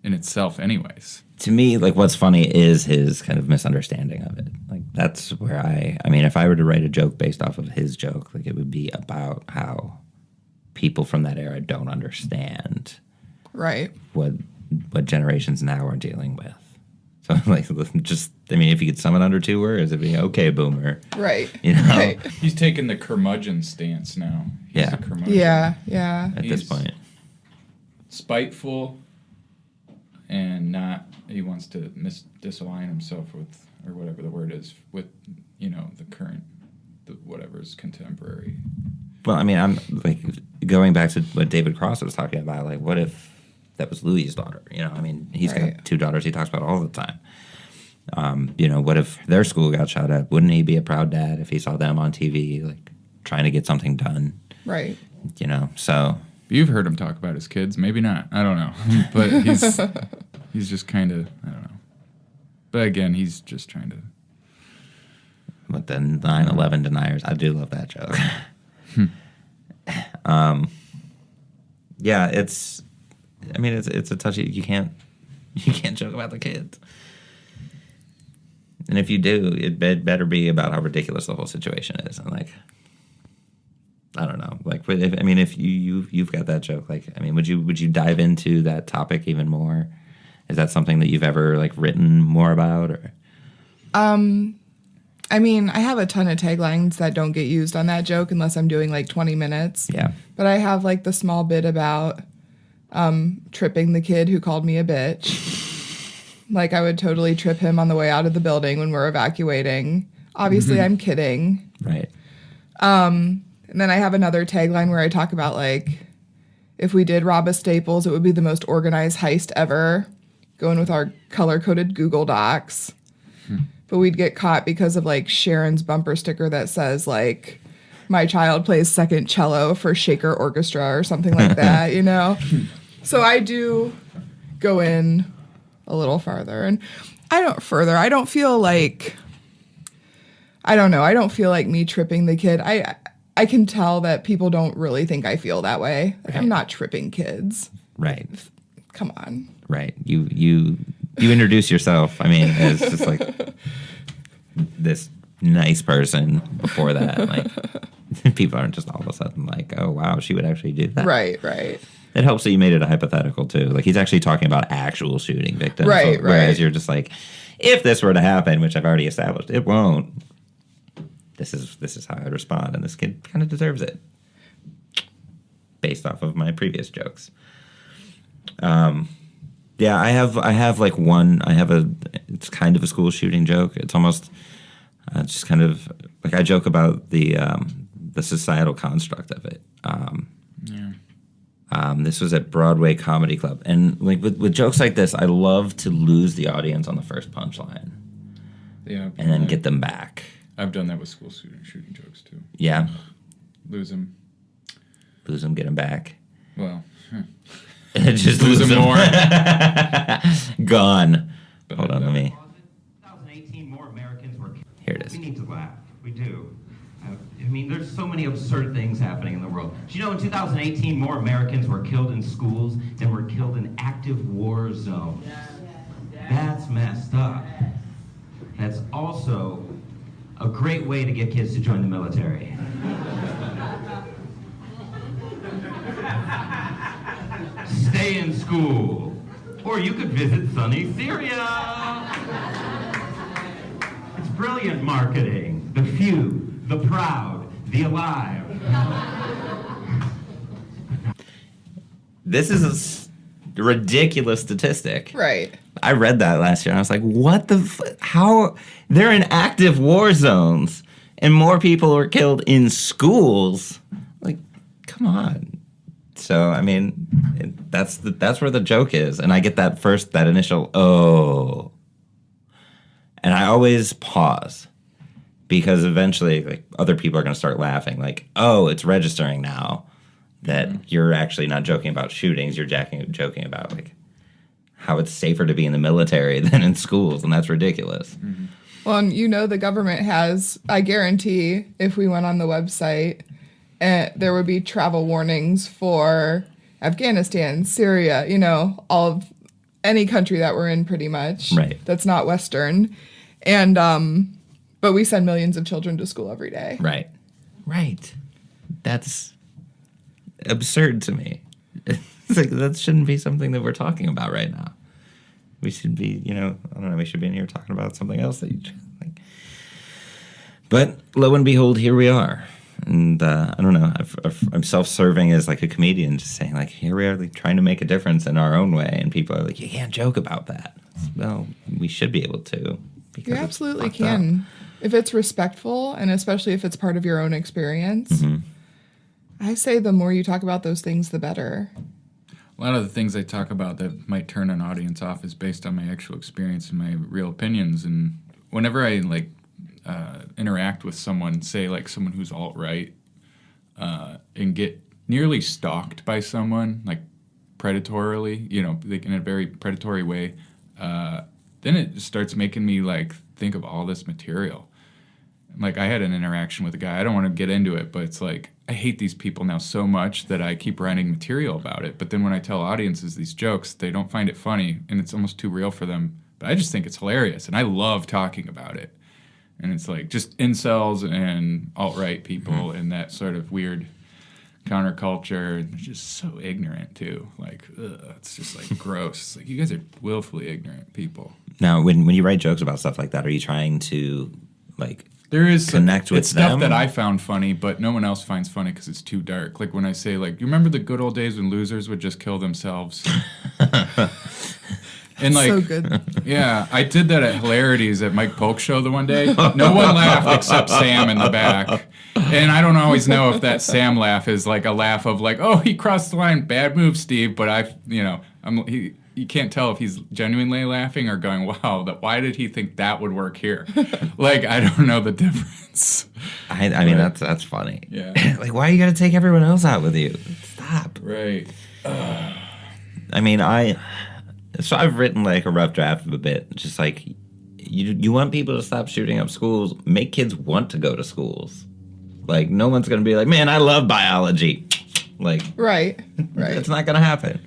in itself anyways. To me, like, what's funny is his kind of misunderstanding of it. Like, that's where I mean, if I were to write a joke based off of his joke, like, it would be about how people from that era don't understand right what generations now are dealing with. So, like, just, I mean, if you could sum it under 2 words, it'd be, okay, boomer. Right. Right. He's taking the curmudgeon stance now. He's a curmudgeon. Yeah. At this point. Spiteful and he wants to disalign himself with, or whatever the word is, with, the current, whatever's contemporary. Well, I mean, I'm, like, going back to what David Cross was talking about, like, what if that was Louis' daughter? I mean, he's got 2 daughters he talks about all the time. What if their school got shot at? Wouldn't he be a proud dad if he saw them on TV, like, trying to get something done? Right. So... You've heard him talk about his kids. Maybe not. I don't know. But he's just kind of, I don't know. But again, he's just trying to... With the 9/11 deniers, I do love that joke. yeah, it's a touchy. You can't joke about the kids. And if you do, it better be about how ridiculous the whole situation is. And like, I don't know. Like, if you've got that joke, like, I mean, would you dive into that topic even more? Is that something that you've ever like written more about? Or I mean, I have a ton of taglines that don't get used on that joke unless I'm doing like 20 minutes. Yeah. But I have like the small bit about tripping the kid who called me a bitch. Like, I would totally trip him on the way out of the building when we're evacuating. Obviously, I'm kidding. Right. And then I have another tagline where I talk about, like, if we did rob a Staples, it would be the most organized heist ever, going with our color-coded Google Docs. But we'd get caught because of, like, Sharon's bumper sticker that says, like, my child plays second cello for Shaker Orchestra or something like that, you know? So I do go in a little farther. And I don't feel like, I don't know, I don't feel like me tripping the kid. I can tell that people don't really think I feel that way. Like, I'm not tripping kids. Right. Come on. Right. You introduce yourself. I mean, as just like this nice person before that. Like, people aren't just all of a sudden like, oh, wow, she would actually do that. Right. It helps that you made it a hypothetical, too. Like, he's actually talking about actual shooting victims. Right. Whereas you're just like, if this were to happen, which I've already established, it won't. This is how I respond, and this kid kind of deserves it. Based off of my previous jokes. Yeah, I have like one. It's kind of a school shooting joke. It's almost just kind of like I joke about the societal construct of it. This was at Broadway Comedy Club, and like with jokes like this, I love to lose the audience on the first punchline, and then get them back. I've done that with school shooting jokes too. Yeah, lose them, get them back. Well, just lose them more. Gone. But Hold on, let me. 2018, more Americans were. Here it is. We need to laugh. We do. I mean, there's so many absurd things happening in the world. Do you know in 2018, more Americans were killed in schools than were killed in active war zones? That's messed up. That's also a great way to get kids to join the military. Stay in school. Or you could visit sunny Syria. It's brilliant marketing. The few, the proud, the alive. This is a ridiculous statistic. Right. I read that last year, and I was like, what the how? They're in active war zones, and more people are killed in schools. Like, come on. So, I mean, that's where the joke is. And I get that initial, oh. And I always pause. Because eventually, like, other people are going to start laughing. Like, oh, it's registering now that you're actually not joking about shootings. You're joking about, like, how it's safer to be in the military than in schools. And that's ridiculous. Mm-hmm. Well, and you know the government has, I guarantee, if we went on the website, there would be travel warnings for Afghanistan, Syria, you know, all of any country that we're in pretty much. Right. That's not Western. And, but we send millions of children to school every day. Right. That's absurd to me. It's like, that shouldn't be something that we're talking about right now. We should be, you know, I don't know, we should be in here talking about something else that you like. But lo and behold, here we are. And I don't know, I'm self-serving as like a comedian, just saying like, here we are like, trying to make a difference in our own way. And people are like, you can't joke about that. Well, we should be able to. You absolutely can. If it's respectful, and especially if it's part of your own experience, I say the more you talk about those things, the better. A lot of the things I talk about that might turn an audience off is based on my actual experience and my real opinions. And whenever I like interact with someone, say like someone who's alt-right, and get nearly stalked by someone, like predatorily, you know, like in a very predatory way, then it just starts making me like think of all this material. Like, I had an interaction with a guy. I don't want to get into it, but it's like, I hate these people now so much that I keep writing material about it. But then when I tell audiences these jokes, they don't find it funny, and it's almost too real for them. But I just think it's hilarious, and I love talking about it. And it's like just incels and alt-right people and that sort of weird counterculture. They're just so ignorant, too. Like, it's just, like, gross. It's like, you guys are willfully ignorant people. Now, when you write jokes about stuff like that, are you trying to, like, there is connect with it's stuff them? that I found funny, but no one else finds funny because it's too dark. Like when I say, like, you remember the good old days when losers would just kill themselves? And like, So good. yeah, I did that at Hilarities at Mike Polk's show the one day. No one laughed except Sam in the back. And I don't always know if that Sam laugh is like a laugh of like, oh, he crossed the line, bad move, Steve. But you can't tell if he's genuinely laughing or going, wow, why did he think that would work here? Like, I don't know the difference. I mean, that's funny. Yeah. Like, why you got to take everyone else out with you? Stop. Right. I mean, so I've written like a rough draft of a bit. Just like, you want people to stop shooting up schools, make kids want to go to schools. Like, no one's going to be like, man, I love biology. Like, Right. it's not going to happen.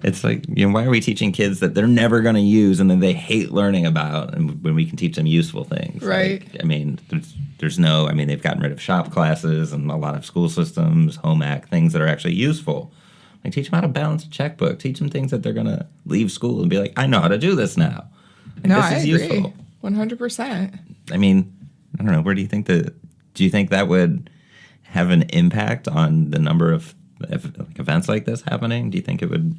It's like, why are we teaching kids that they're never going to use and that they hate learning about, and when we can teach them useful things? Right. Like, I mean, they've gotten rid of shop classes and a lot of school systems, home ec, things that are actually useful. Like, teach them how to balance a checkbook. Teach them things that they're going to leave school and be like, I know how to do this now. Like, No, this I is agree. useful. 100%. I mean, I don't know. Where do you think do you think that would have an impact on the number of events like this happening? Do you think it would,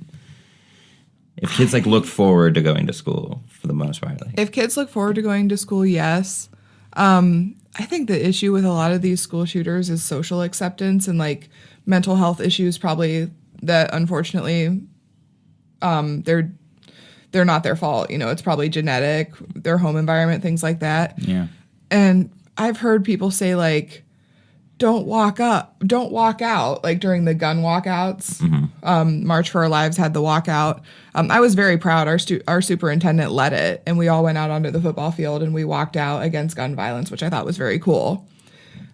if kids like look forward to going to school for the most part? Like, If kids look forward to going to school, yes. I think the issue with a lot of these school shooters is social acceptance and like mental health issues, probably, that unfortunately they're not their fault. It's probably genetic, their home environment, things like that. Yeah. And I've heard people say, like, don't walk out, like during the gun walkouts. March for Our Lives had the walkout. I was very proud. Our superintendent led it, and we all went out onto the football field and we walked out against gun violence, which I thought was very cool.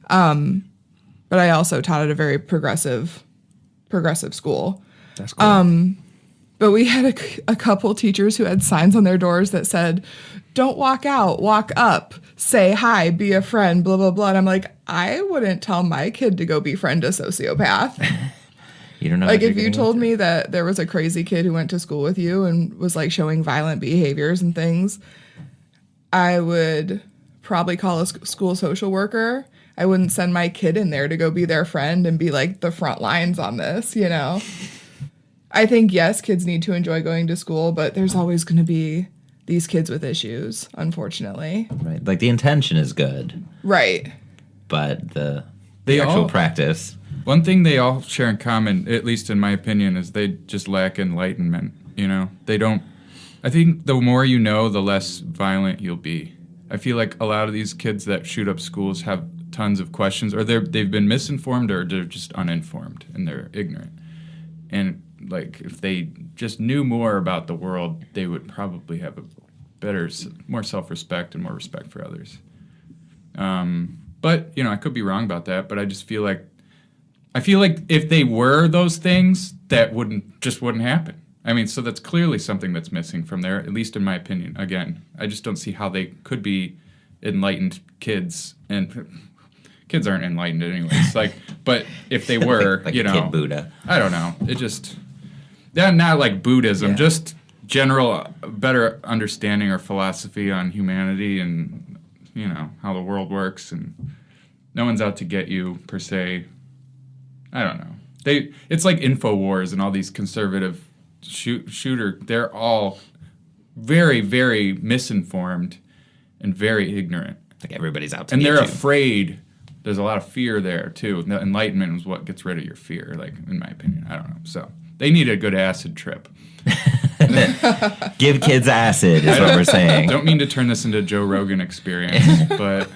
But I also taught at a very progressive school. that's cool. But we had a couple teachers who had signs on their doors that said, don't walk out, walk up, say hi, be a friend, blah, blah, blah. And I'm like, I wouldn't tell my kid to go befriend a sociopath. You don't know. Like, if you told me that there was a crazy kid who went to school with you and was like showing violent behaviors and things, I would probably call a school social worker. I wouldn't send my kid in there to go be their friend and be like the front lines on this, I think, yes, kids need to enjoy going to school, but there's always going to be these kids with issues, unfortunately. Right. Like, the intention is good, Right. but the They actual all- practice. One thing they all share in common, at least in my opinion, is they just lack enlightenment. They don't. I think the more you know, the less violent you'll be. I feel like a lot of these kids that shoot up schools have tons of questions, or they've been misinformed, or they're just uninformed and they're ignorant. And like, if they just knew more about the world, they would probably have a better, more self-respect and more respect for others. But I could be wrong about that. But I just feel like if they were those things, that wouldn't happen. I mean, so that's clearly something that's missing from there, at least in my opinion. Again, I just don't see how they could be enlightened kids, and kids aren't enlightened anyways. Like, but if they were, like a kid Buddha. I don't know. It just, they're not like Buddhism, Yeah. just general better understanding or philosophy on humanity and how the world works, and no one's out to get you per se. I don't know. It's like InfoWars and all these conservative shooter. They're all very, very misinformed and very ignorant. Like, everybody's out to And get they're you. afraid. There's a lot of fear there, too. The enlightenment is what gets rid of your fear, like, in my opinion. I don't know. So they need a good acid trip. Give kids acid is what we're saying. Don't mean to turn this into a Joe Rogan experience, but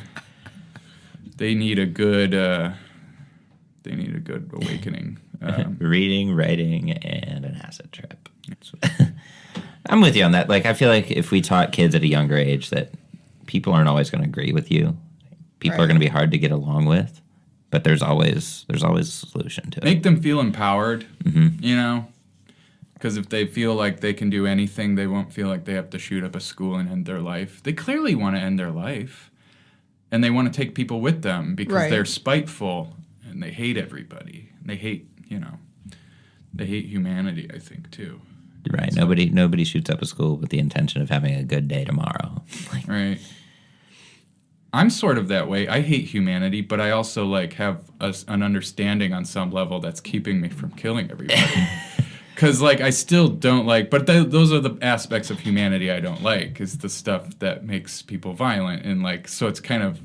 they need a good awakening. Reading, writing, and an acid trip. I'm with you on that. Like, I feel like if we taught kids at a younger age that people aren't always going to agree with you, people Right. are going to be hard to get along with, but there's always a solution to it. Make them feel empowered, you know? Because if they feel like they can do anything, they won't feel like they have to shoot up a school and end their life. They clearly want to end their life. And they want to take people with them because Right. they're spiteful and they hate everybody. They hate, they hate humanity, I think, too. Right. Nobody shoots up a school with the intention of having a good day tomorrow. Like, Right. I'm sort of that way. I hate humanity, but I also like have an understanding on some level that's keeping me from killing everybody. Because like I still don't like, but those are the aspects of humanity I don't like. Is the stuff that makes people violent, and like so it's kind of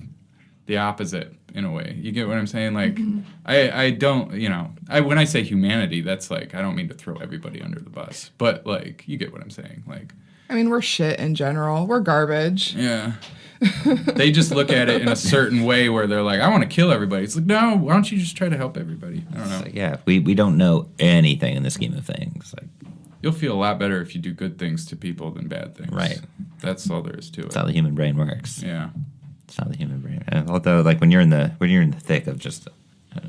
the opposite in a way. You get what I'm saying? Like I don't, when I say humanity, that's like I don't mean to throw everybody under the bus, but like you get what I'm saying. Like I mean, we're shit in general. We're garbage. yeah. They just look at it in a certain way where they're like, I want to kill everybody. It's like, no, why don't you just try to help everybody? I don't know. it's like, yeah, we don't know anything in the scheme of things. Like, You'll feel a lot better if you do good things to people than bad things. Right. That's all there is to it. it's how the human brain works. Yeah. It's how the human brain. Although, like when you're in the thick of just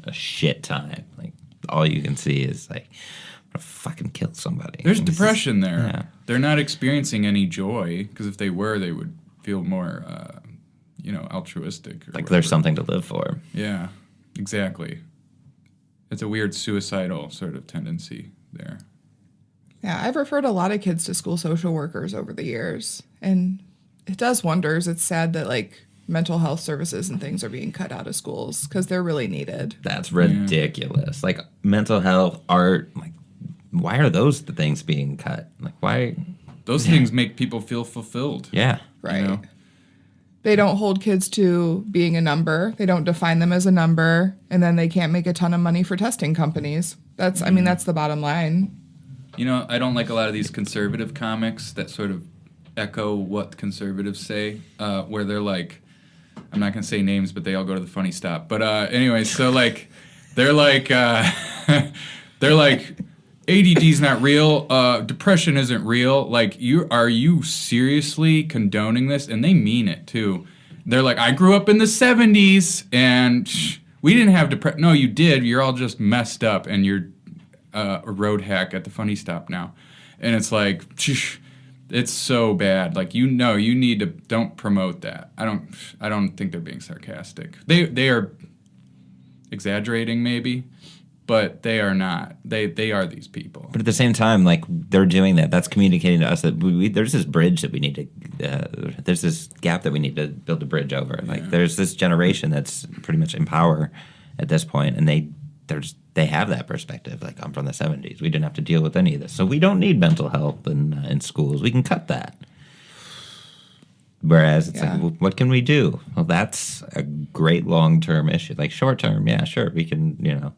a shit time, like all you can see is like, I'm gonna fucking kill somebody. There's And this is- depression there. yeah. They're not experiencing any joy because if they were, they would feel more, altruistic. Or Like whatever. there's something to live for. Yeah, exactly. It's a weird suicidal sort of tendency there. Yeah, I've referred a lot of kids to school social workers over the years, and it does wonders. It's sad that like mental health services and things are being cut out of schools because they're really needed. That's ridiculous. Like mental health, art. Like, why are those the things being cut? Like, why? Those things make people feel fulfilled. Yeah. Right. know? They don't hold kids to being a number. They don't define them as a number, and then they can't make a ton of money for testing companies. That's the bottom line. I don't like a lot of these conservative comics that sort of echo what conservatives say, where they're like, I'm not going to say names, but they all go to the funny stop. But anyway, so like, they're like, ADD's not real. Depression isn't real. Like, are you seriously condoning this? And they mean it too. They're like, I grew up in the 70s and we didn't have depression. No, you did. You're all just messed up and you're a road hack at the funny stop now. And it's like, it's so bad. Like, you need to don't promote that. I don't think they're being sarcastic. They are exaggerating maybe. But they are not. They are these people. But at the same time, like they're doing that. That's communicating to us that there's this bridge that we need to. There's this gap that we need to build a bridge over. Like there's this generation that's pretty much in power at this point, and they have that perspective. Like I'm from the '70s. We didn't have to deal with any of this, so we don't need mental health in schools. We can cut that. Whereas it's like, well, what can we do? Well, that's a great long-term issue. Like short-term, yeah, sure, we can,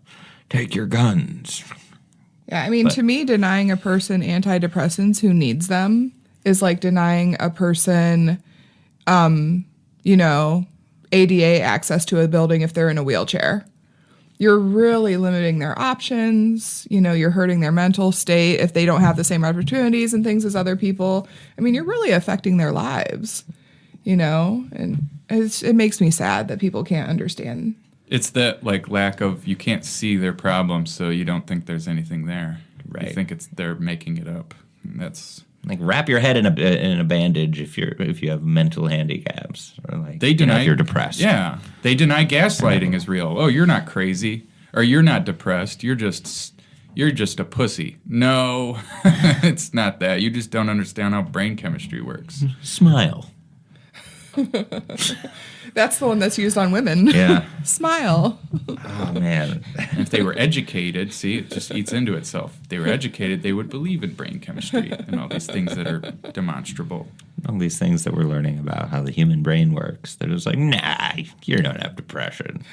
take your guns. Yeah, I mean, to me, denying a person antidepressants who needs them is like denying a person, ADA access to a building if they're in a wheelchair. You're really limiting their options. You're hurting their mental state if they don't have the same opportunities and things as other people. I mean, you're really affecting their lives, and it makes me sad that people can't understand. It's that like lack of you can't see their problem, so you don't think there's anything there. Right. You think they're making it up. And that's Like wrap your head in a bandage if you have mental handicaps, or like they deny if you're depressed. Yeah, they deny gaslighting is real. Oh, you're not crazy, or you're not depressed. You're just a pussy. No, it's not that. You just don't understand how brain chemistry works. Smile. That's the one that's used on women. Yeah. Smile. Oh man. And if they were educated, see, it just eats into itself. If they were educated, they would believe in brain chemistry and all these things that are demonstrable. All these things that we're learning about how the human brain works. They're just like, nah, you don't have depression.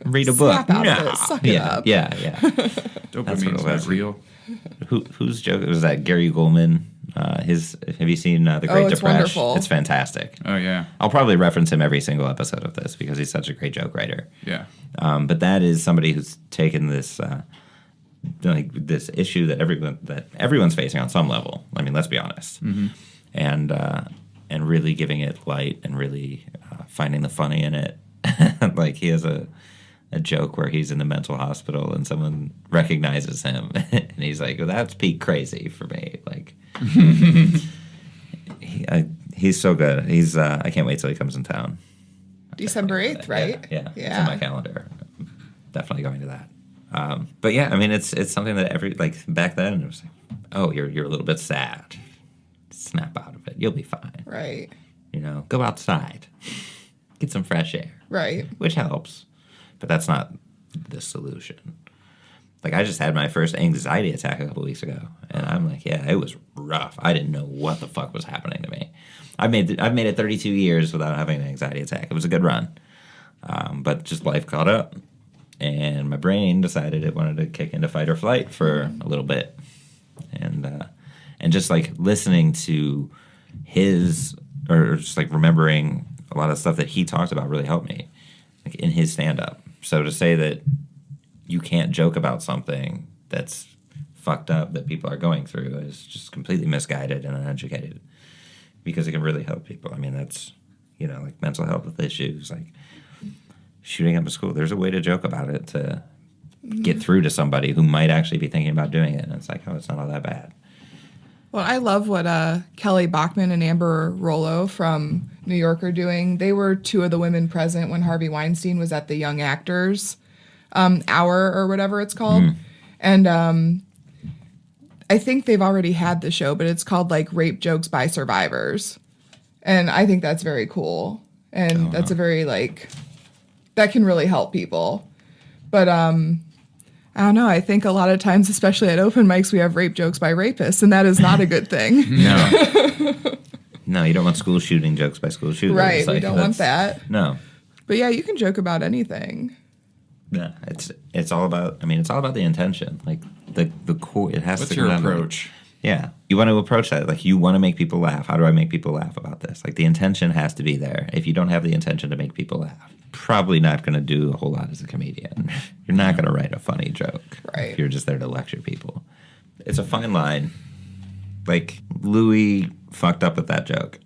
Read a book. Snap out of Nah. it. Suck it Yeah, up. yeah. Dopamine's what it not was. real. Whose joke was that? Gary Goldman. Have you seen The Great it's Depression? wonderful. It's fantastic. Oh yeah, I'll probably reference him every single episode of this because he's such a great joke writer. yeah. But that is somebody who's taken this this issue that everyone's facing on some level. I mean, let's be honest, and really giving it light and really finding the funny in it, Like he has a joke where he's in the mental hospital and someone recognizes him and he's like, well, that's peak crazy for me. Like he's so good. He's I can't wait till he comes in town. December 8th, right? Yeah. It's on my calendar. Definitely going to that. But yeah, I mean, it's something that back then it was like, oh, you're a little bit sad. Snap out of it. You'll be fine. Right. Go outside. Get some fresh air. Right. Which helps. But that's not the solution. Like, I just had my first anxiety attack a couple weeks ago. And I'm like, yeah, it was rough. I didn't know what the fuck was happening to me. I've made it 32 years without having an anxiety attack. It was a good run. But just life caught up. And my brain decided it wanted to kick into fight or flight for a little bit. And just, like, listening to his, or just, like, remembering a lot of stuff that he talked about really helped me, like, in his stand-up. So to say that you can't joke about something that's fucked up that people are going through is just completely misguided and uneducated, because it can really help people. I mean, that's, like mental health issues, like shooting up a school. There's a way to joke about it to get through to somebody who might actually be thinking about doing it. And it's like, oh, it's not all that bad. Well, I love what Kelly Bachman and Amber Rollo from New York are doing. They were two of the women present when Harvey Weinstein was at the Young Actors Hour or whatever it's called. And I think they've already had the show, but it's called like Rape Jokes by Survivors. And I think that's very cool. And that's a very that can really help people. But I don't know. I think a lot of times, especially at open mics, we have rape jokes by rapists, and that is not a good thing. No, you don't want school shooting jokes by school shooters. Right, we don't want that. No. But yeah, you can joke about anything. Yeah, it's all about. I mean, it's all about the intention. Like the core. It has What's to. your approach? Yeah, you want to approach that. Like, you want to make people laugh. How do I make people laugh about this? Like, the intention has to be there. If you don't have the intention to make people laugh, probably not going to do a whole lot as a comedian. You're not going to write a funny joke. Right. If you're just there to lecture people. It's a fine line. Like, Louis fucked up with that joke.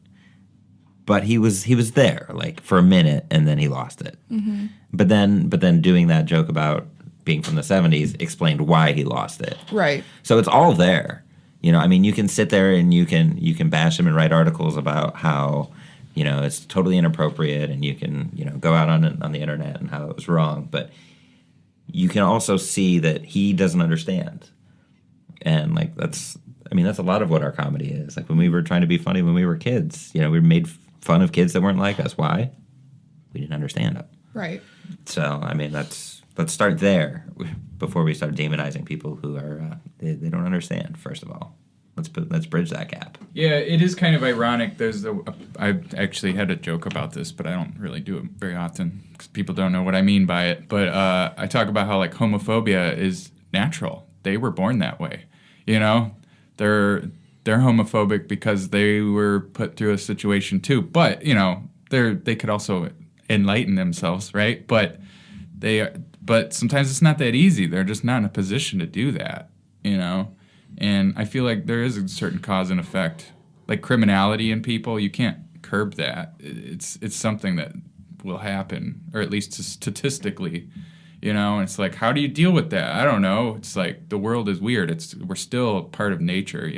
But he was there, like, for a minute, and then he lost it. Mm-hmm. But then doing that joke about being from the 70s explained why he lost it. Right. So it's all there. I mean, you can sit there and you can bash him and write articles about how, it's totally inappropriate, and you can, go out on the internet and how it was wrong. But you can also see that he doesn't understand. And, like, that's a lot of what our comedy is. Like, when we were trying to be funny when we were kids, we made fun of kids that weren't like us. Why? We didn't understand them. Right. So, I mean, let's start there before we start demonizing people who are they don't understand. First of all, let's bridge that gap. Yeah, it is kind of ironic. I actually had a joke about this, but I don't really do it very often because people don't know what I mean by it. But I talk about how, like, homophobia is natural. They were born that way. They're homophobic because they were put through a situation too. But they could also enlighten themselves, right? But sometimes it's not that easy. They're just not in a position to do that, And I feel like there is a certain cause and effect. Like criminality in people, you can't curb that. It's something that will happen, or at least statistically, And it's like, how do you deal with that? I don't know. It's like the world is weird. We're still part of nature,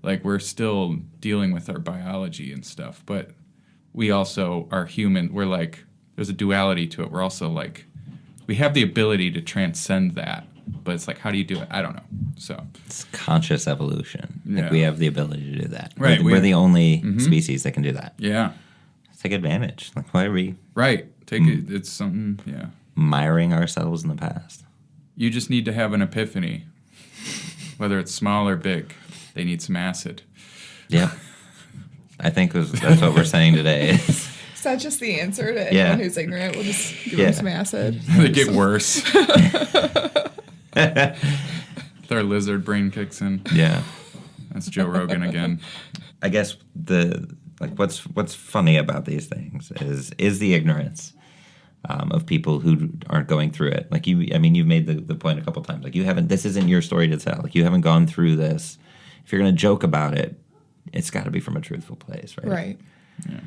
Like, we're still dealing with our biology and stuff, but we also are human. We're like, there's a duality to it. We're also like, we have the ability to transcend that, but it's like, how do you do it? I don't know. So it's conscious evolution. Yeah. Like, we have the ability to do that. Right. We're the only species that can do that. Yeah. Take advantage. Like, why are we right? Take it. It's something. Yeah. miring ourselves in the past? You just need to have an epiphany, whether it's small or big. They need some acid. Yeah. I think that's what we're saying today. Is that just the answer to anyone who's ignorant? We'll just give them some acid. They get worse. Their lizard brain kicks in. Yeah. That's Joe Rogan again. I guess what's funny about these things is the ignorance of people who aren't going through it. Like, you've made the point a couple times. Like, this isn't your story to tell. Like, you haven't gone through this. If you're going to joke about it, it's got to be from a truthful place, right? Right. Yeah.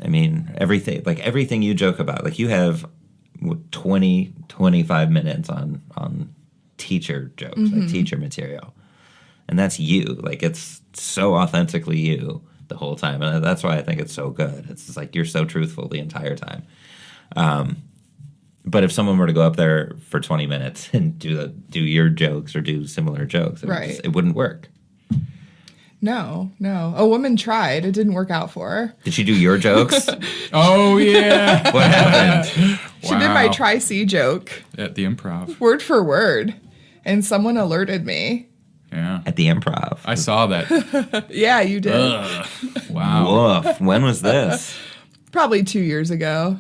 I mean, everything you joke about. Like, you have 20, 25 minutes on teacher jokes, like teacher material. And that's you. Like, it's so authentically you the whole time. And that's why I think it's so good. It's just like, you're so truthful the entire time. But if someone were to go up there for 20 minutes and do your jokes or do similar jokes, it wouldn't work. No. A woman tried. It didn't work out for her. Did she do your jokes? Oh, yeah. What happened? She did my Tri-C joke. At the Improv. Word for word. And someone alerted me. Yeah. At the Improv. I saw that. Yeah, you did. Wow. Woof. When was this? Probably 2 years ago.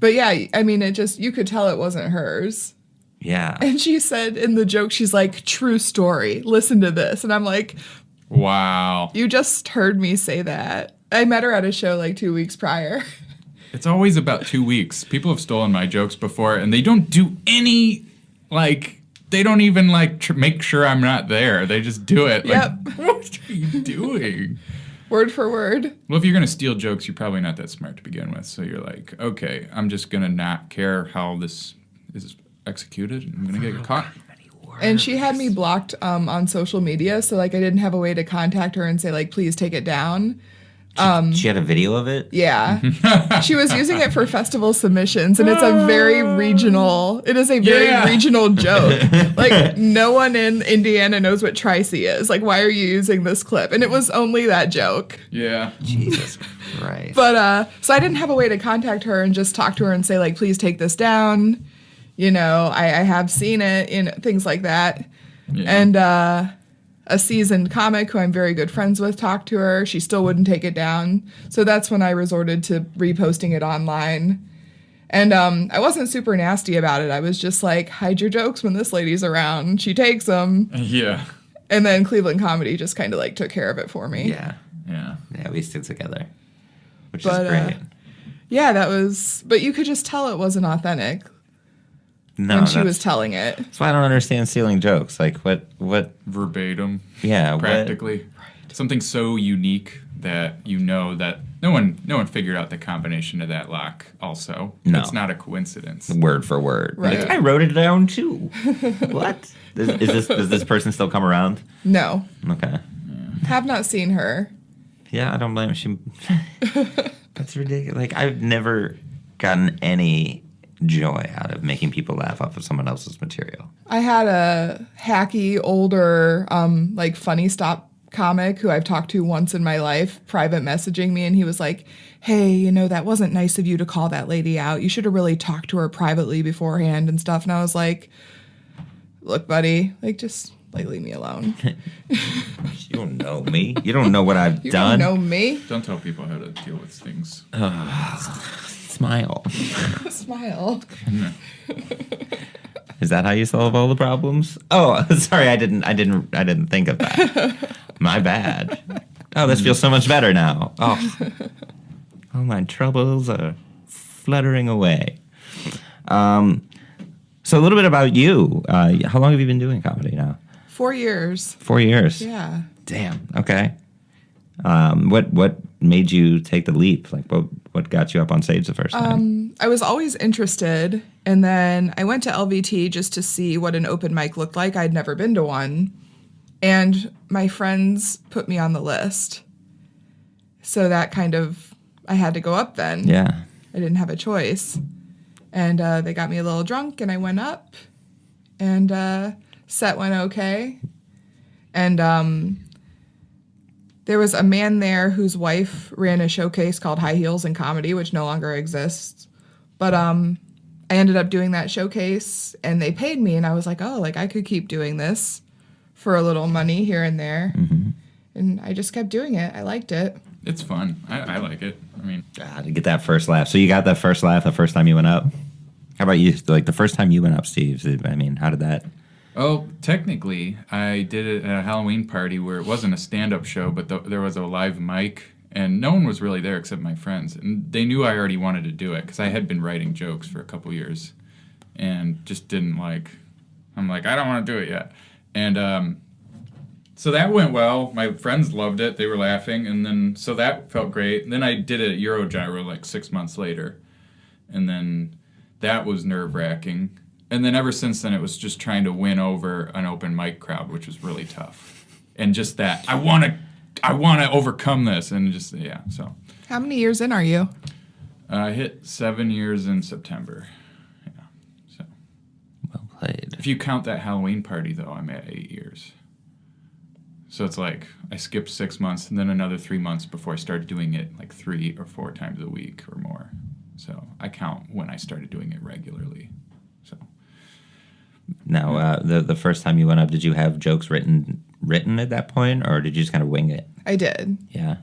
But yeah, I mean, you could tell it wasn't hers. Yeah. And she said in the joke, she's like, true story. Listen to this. And I'm like, wow. You just heard me say that. I met her at a show like 2 weeks prior. It's always about 2 weeks. People have stolen my jokes before, and they don't do any, like, they don't even, like, make sure I'm not there. They just do it. Yep. Like, what are you doing? Word for word. Well, if you're going to steal jokes, you're probably not that smart to begin with. So you're like, okay, I'm just going to not care how this is executed. I'm going to get caught. And she had me blocked on social media, so like I didn't have a way to contact her and say like, please take it down. She had a video of it? Yeah. She was using it for festival submissions, and it's a very regional joke. Like, no one in Indiana knows what Tri-C is. Like, why are you using this clip? And it was only that joke. Yeah. Jesus Christ. But, so I didn't have a way to contact her and just talk to her and say, like, please take this down. You know, I have seen it, in things like that. Yeah. And, a seasoned comic who I'm very good friends with talked to her. She still wouldn't take it down. So that's when I resorted to reposting it online. And I wasn't super nasty about it. I was just like, hide your jokes when this lady's around. She takes them. Yeah. And then Cleveland Comedy just kind of like took care of it for me. Yeah. Yeah. Yeah, we stood together, which is great. Yeah, but you could just tell it wasn't authentic. No, when she was telling it. That's why I don't understand stealing jokes. Like, what? Verbatim. Yeah. Practically. Right. Something so unique that you know that no one figured out the combination of that lock also. No. It's not a coincidence. Word for word. Right. Like, I wrote it down too. What? Does this person still come around? No. Okay. Yeah. Have not seen her. Yeah, I don't blame her. That's ridiculous. Like, I've never gotten any joy out of making people laugh off of someone else's material. I had a hacky, older, like funny stop comic who I've talked to once in my life, private messaging me, and he was like, hey, you know, that wasn't nice of you to call that lady out. You should have really talked to her privately beforehand and stuff. And I was like, look, buddy, like, just like leave me alone. You don't know me. You don't know what I've done. You don't know me. Don't tell people how to deal with things. Smile. Smile. Is that how you solve all the problems? Oh, sorry, I didn't think of that. My bad. Oh, this feels so much better now. Oh, my troubles are fluttering away. So a little bit about you. How long have you been doing comedy now? 4 years. 4 years. Yeah. Damn. Okay. What made you take the leap? Like, what got you up on stage the first time? I was always interested, and then I went to LVT just to see what an open mic looked like. I'd never been to one, and my friends put me on the list. So that kind of, I had to go up then. Yeah. I didn't have a choice. And they got me a little drunk, and I went up, and set went okay. And there was a man there whose wife ran a showcase called High Heels in Comedy, which no longer exists. But I ended up doing that showcase, and they paid me, and I was like, oh, like I could keep doing this for a little money here and there. Mm-hmm. And I just kept doing it. I liked it. It's fun. I like it. I mean, to get that first laugh. So you got that first laugh the first time you went up? How about you? Like, the first time you went up, Steve, I mean, how did that... Oh, technically, I did it at a Halloween party where it wasn't a stand-up show, but there was a live mic, and no one was really there except my friends. And they knew I already wanted to do it, because I had been writing jokes for a couple years, and just didn't I'm like, I don't want to do it yet. And So that went well. My friends loved it. They were laughing. And then, so that felt great. And then I did it at Eurogyro like 6 months later. And then that was nerve-wracking. And then ever since then, it was just trying to win over an open mic crowd, which was really tough. And just that, I want to overcome this. And just, yeah, so. How many years in are you? I hit 7 years in September. Yeah, so. Well played. If you count that Halloween party, though, I'm at 8 years. So it's like I skipped 6 months and then another 3 months before I started doing it like 3 or 4 times a week or more. So I count when I started doing it regularly. So Now, the first time you went up, did you have jokes written at that point, or did you just kind of wing it? I did. Yeah.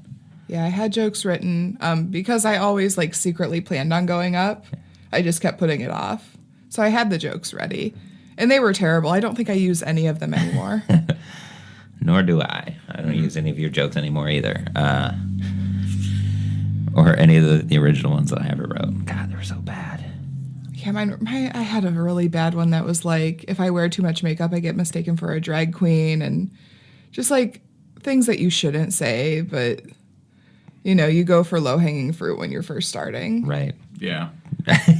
Yeah, I had jokes written because I always like secretly planned on going up. I just kept putting it off. So I had the jokes ready, and they were terrible. I don't think I use any of them anymore. Nor do I. I don't use any of your jokes anymore either. Or any of the original ones that I ever wrote. God, they were so bad. Yeah, I had a really bad one that was like, if I wear too much makeup, I get mistaken for a drag queen, and just like things that you shouldn't say, but you know, you go for low-hanging fruit when you're first starting. Right. yeah.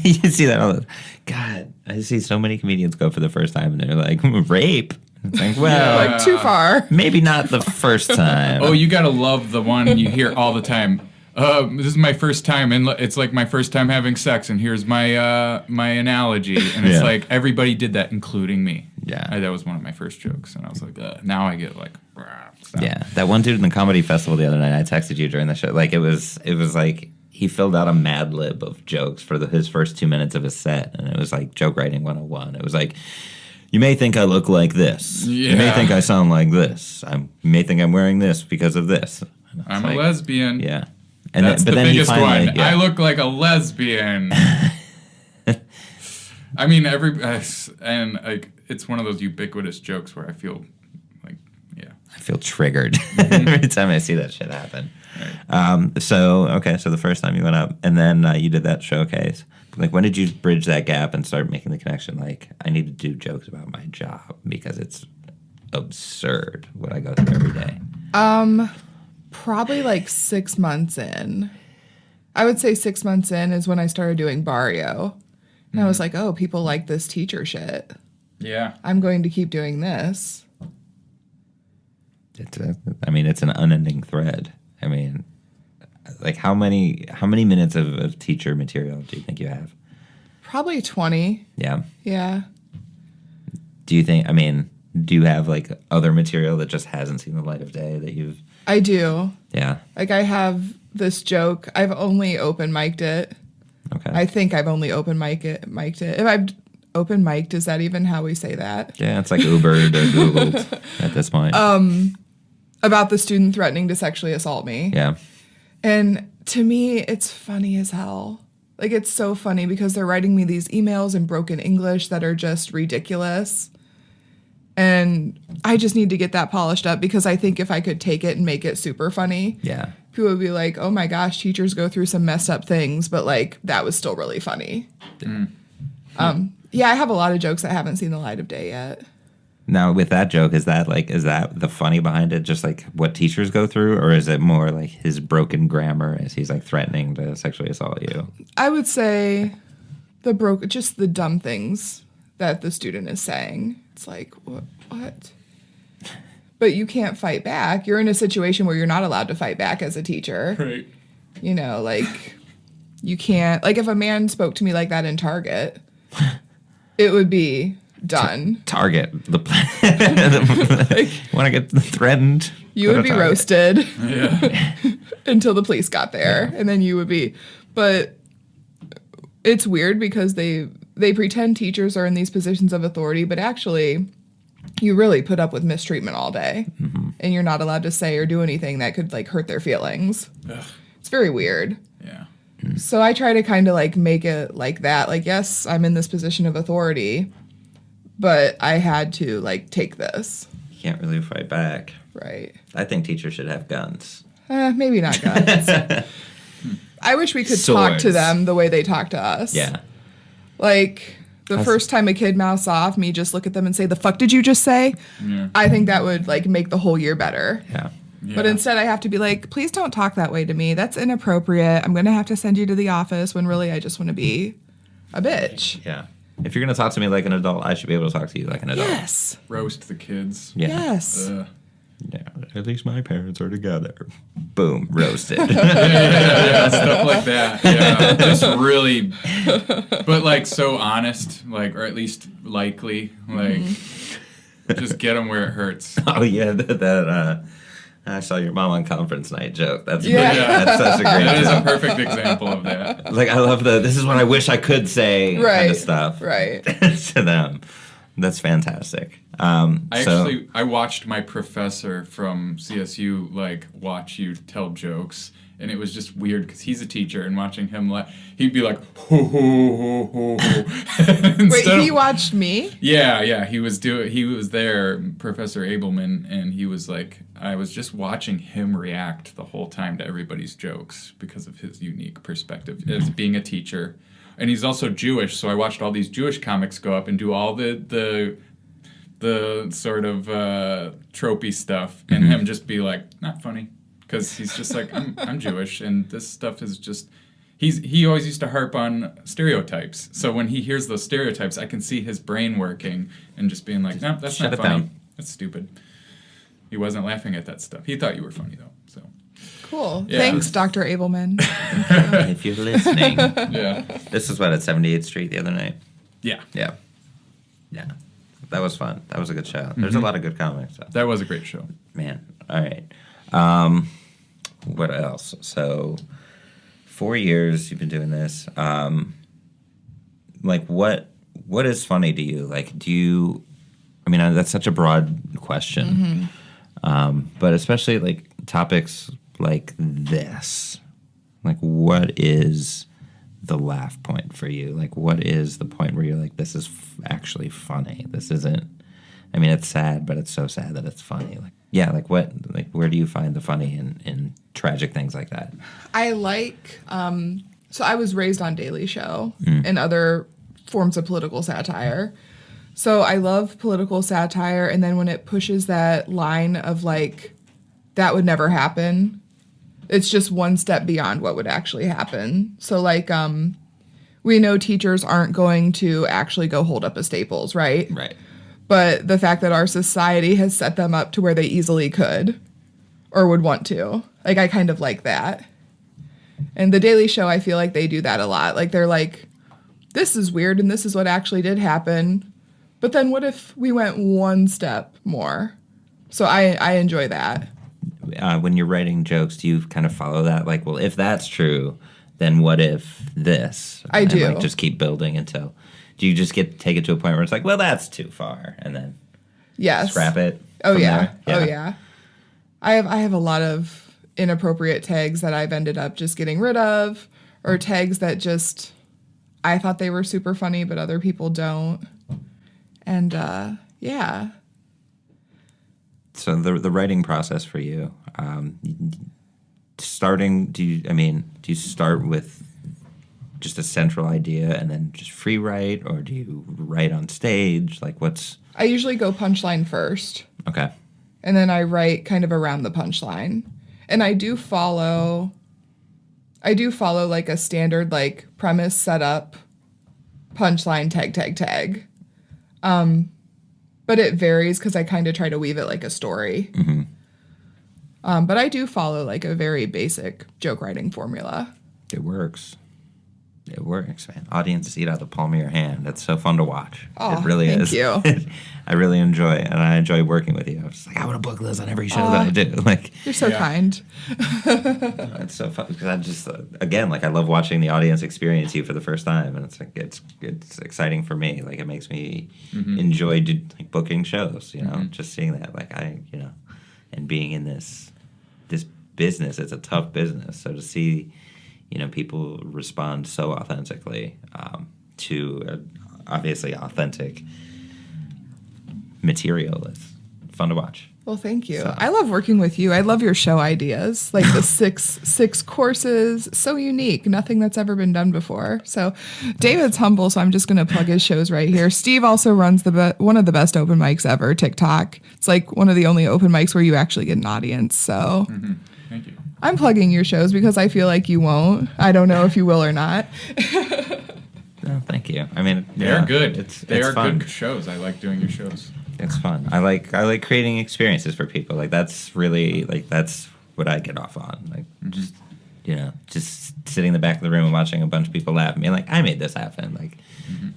You see that all the God, I see so many comedians go for the first time and they're like, rape. It's like, well, Like too far. maybe not the first time. Oh, you gotta love the one you hear all the time. This is my first time, and it's like my first time having sex, and here's my my analogy, and it's Yeah. like everybody did that, including me. Yeah. That was one of my first jokes, and I was like, now I get like, stop. Yeah, that one dude in the comedy festival the other night, I texted you during the show. Like, it was like he filled out a Mad Lib of jokes for his first 2 minutes of his set, and it was like joke writing 101. It was like, you may think I look like this. You may Yeah. think I sound like this. You may think I'm wearing this because of this. And it's I'm like, a lesbian. Yeah. That's the he biggest finally- one. yeah. I look like a lesbian. I mean, and like it's one of those ubiquitous jokes where I feel like, yeah. I feel triggered every time I see that shit happen. Right. So the first time you went up, and then you did that showcase. Like, when did you bridge that gap and start making the connection? Like, I need to do jokes about my job because it's absurd what I go through every day. Probably like 6 months in. I would say 6 months in is when I started doing Barrio. And I was like, oh, people like this teacher shit. Yeah. I'm going to keep doing this. It's an unending thread. I mean, like, how many minutes of teacher material do you think you have? Probably 20. Yeah. Yeah. Do you have like other material that just hasn't seen the light of day that you've? I do. Yeah. Like, I have this joke. I've only open mic'd it. Okay. I think I've only open mic'd it. If I've open mic'd, is that even how we say that? Yeah, it's like Ubered or Googled at this point. About the student threatening to sexually assault me. Yeah. And to me, it's funny as hell. Like, it's so funny because they're writing me these emails in broken English that are just ridiculous. And I just need to get that polished up because I think if I could take it and make it super funny, Yeah. people would be like, oh my gosh, teachers go through some messed up things, but like, that was still really funny. Yeah, I have a lot of jokes that haven't seen the light of day yet. Now, with that joke, is that the funny behind it, just like what teachers go through, or is it more like his broken grammar as he's like threatening to sexually assault you? I would say just the dumb things that the student is saying. It's like, what? But you can't fight back. You're in a situation where you're not allowed to fight back as a teacher. Right. You know, like, you can't, like, if a man spoke to me like that in Target, it would be done. Target. Want to get threatened? You Go would to be Target. roasted Yeah. until the police got there, and then you would be. But it's weird because they pretend teachers are in these positions of authority, but actually, you really put up with mistreatment all day, and you're not allowed to say or do anything that could like hurt their feelings. Ugh. It's very weird. Yeah. So I try to kind of like make it like that. Like, yes, I'm in this position of authority, but I had to like take this. You can't really fight back. Right. I think teachers should have guns. Maybe not guns. I wish we could talk to Swords. them the way they talk to us. Yeah. Like, The first time a kid mouths off, me just look at them and say, "The fuck did you just say?" Yeah. I think that would like make the whole year better. Yeah. But instead, I have to be like, please don't talk that way to me. That's inappropriate. I'm going to have to send you to the office when really I just want to be a bitch. Yeah. If you're going to talk to me like an adult, I should be able to talk to you like an adult. Yes. Roast the kids. Yeah. Yes. Yeah. At least my parents are together. Boom. Roasted. Yeah, stuff like that. Yeah, just really, but like so honest, like, or at least likely, like, just get them where it hurts. Oh, yeah. I saw your mom on conference night joke. That's Yeah. that's such a great That is a joke. perfect example of that. Like, I love this is what I wish I could say kind Right. of stuff Right. to them. That's fantastic. I watched my professor from CSU like watch you tell jokes, and it was just weird because he's a teacher, and watching him he'd be like ho ho ho ho ho. Wait, he watched me? Yeah, he was there, Professor Abelman, and he was like, I was just watching him react the whole time to everybody's jokes because of his unique perspective as being a teacher. And he's also Jewish, so I watched all these Jewish comics go up and do all the sort of tropey stuff, and him just be like, not funny, because he's just like, I'm Jewish, and this stuff is just. He always used to harp on stereotypes, so when he hears those stereotypes, I can see his brain working and just being like, no, that's Shut not it funny. down. That's stupid. He wasn't laughing at that stuff. He thought you were funny though. So Cool. Yeah. Thanks, Dr. Abelman. If you're listening. yeah, This was at 78th Street the other night. yeah, Yeah. Yeah. That was fun. That was a good show. There's a lot of good comics. So. that was a great show. Man. All right. What else? So 4 years you've been doing this. Like what is funny to you? Like that's such a broad question. But especially like topics like this. Like what is the laugh point for you? Like what is the point where you're like, this is actually funny? This isn't, it's sad, but it's so sad that it's funny. Like, yeah, like what, like where do you find the funny in tragic things like that? I like, so I was raised on Daily Show and other forms of political satire. So I love political satire, and then when it pushes that line of like, that would never happen, it's just one step beyond what would actually happen. So like, we know teachers aren't going to actually go hold up a Staples, right? Right. But the fact that our society has set them up to where they easily could or would want to. Like, I kind of like that. And The Daily Show, I feel like they do that a lot. Like, they're like, this is weird and this is what actually did happen. But then what if we went one step more? So I enjoy that. When you're writing jokes, do you kind of follow that? Like, well, if that's true, then what if this? I do. Like, just keep building until... Do you just take it to a point where it's like, well, that's too far, and then Yes. scrap it? Oh, from yeah. there? Oh, yeah. I have a lot of inappropriate tags that I've ended up just getting rid of, or tags that just I thought they were super funny, but other people don't. And yeah. So the writing process for you, do you start with just a central idea and then just free write, or do you write on stage? Like I usually go punchline first. Okay. And then I write kind of around the punchline. And I do follow like a standard like premise, setup, punchline, tag. But it varies because I kind of try to weave it like a story. But I do follow like a very basic joke writing formula. It works. It works, man. Audience see it out the palm of your hand. That's so fun to watch. Oh, it really thank is. you. I really enjoy it, and I enjoy working with you. I'm just like, I want to book Liz on every show that I do. Like, You're so kind. it's so fun because I just, again, like I love watching the audience experience you for the first time, and it's like it's exciting for me. Like it makes me enjoy like booking shows. Just seeing that, like and being in this business. It's a tough business, so to see. People respond so authentically to obviously authentic material. It's fun to watch. Well, thank you. So- I love working with you. I love your show ideas, like the six courses. So unique, nothing that's ever been done before. So, David's humble, so I'm just going to plug his shows right here. Steve also runs one of the best open mics ever, TikTok. It's like one of the only open mics where you actually get an audience. So, Thank you. I'm plugging your shows because I feel like you won't. I don't know if you will or not. No, thank you. I mean, They're good. They are fun. good shows. I like doing your shows. It's fun. I like creating experiences for people. Like that's really that's what I get off on. Like just sitting in the back of the room and watching a bunch of people laugh and being like, I made this happen. Like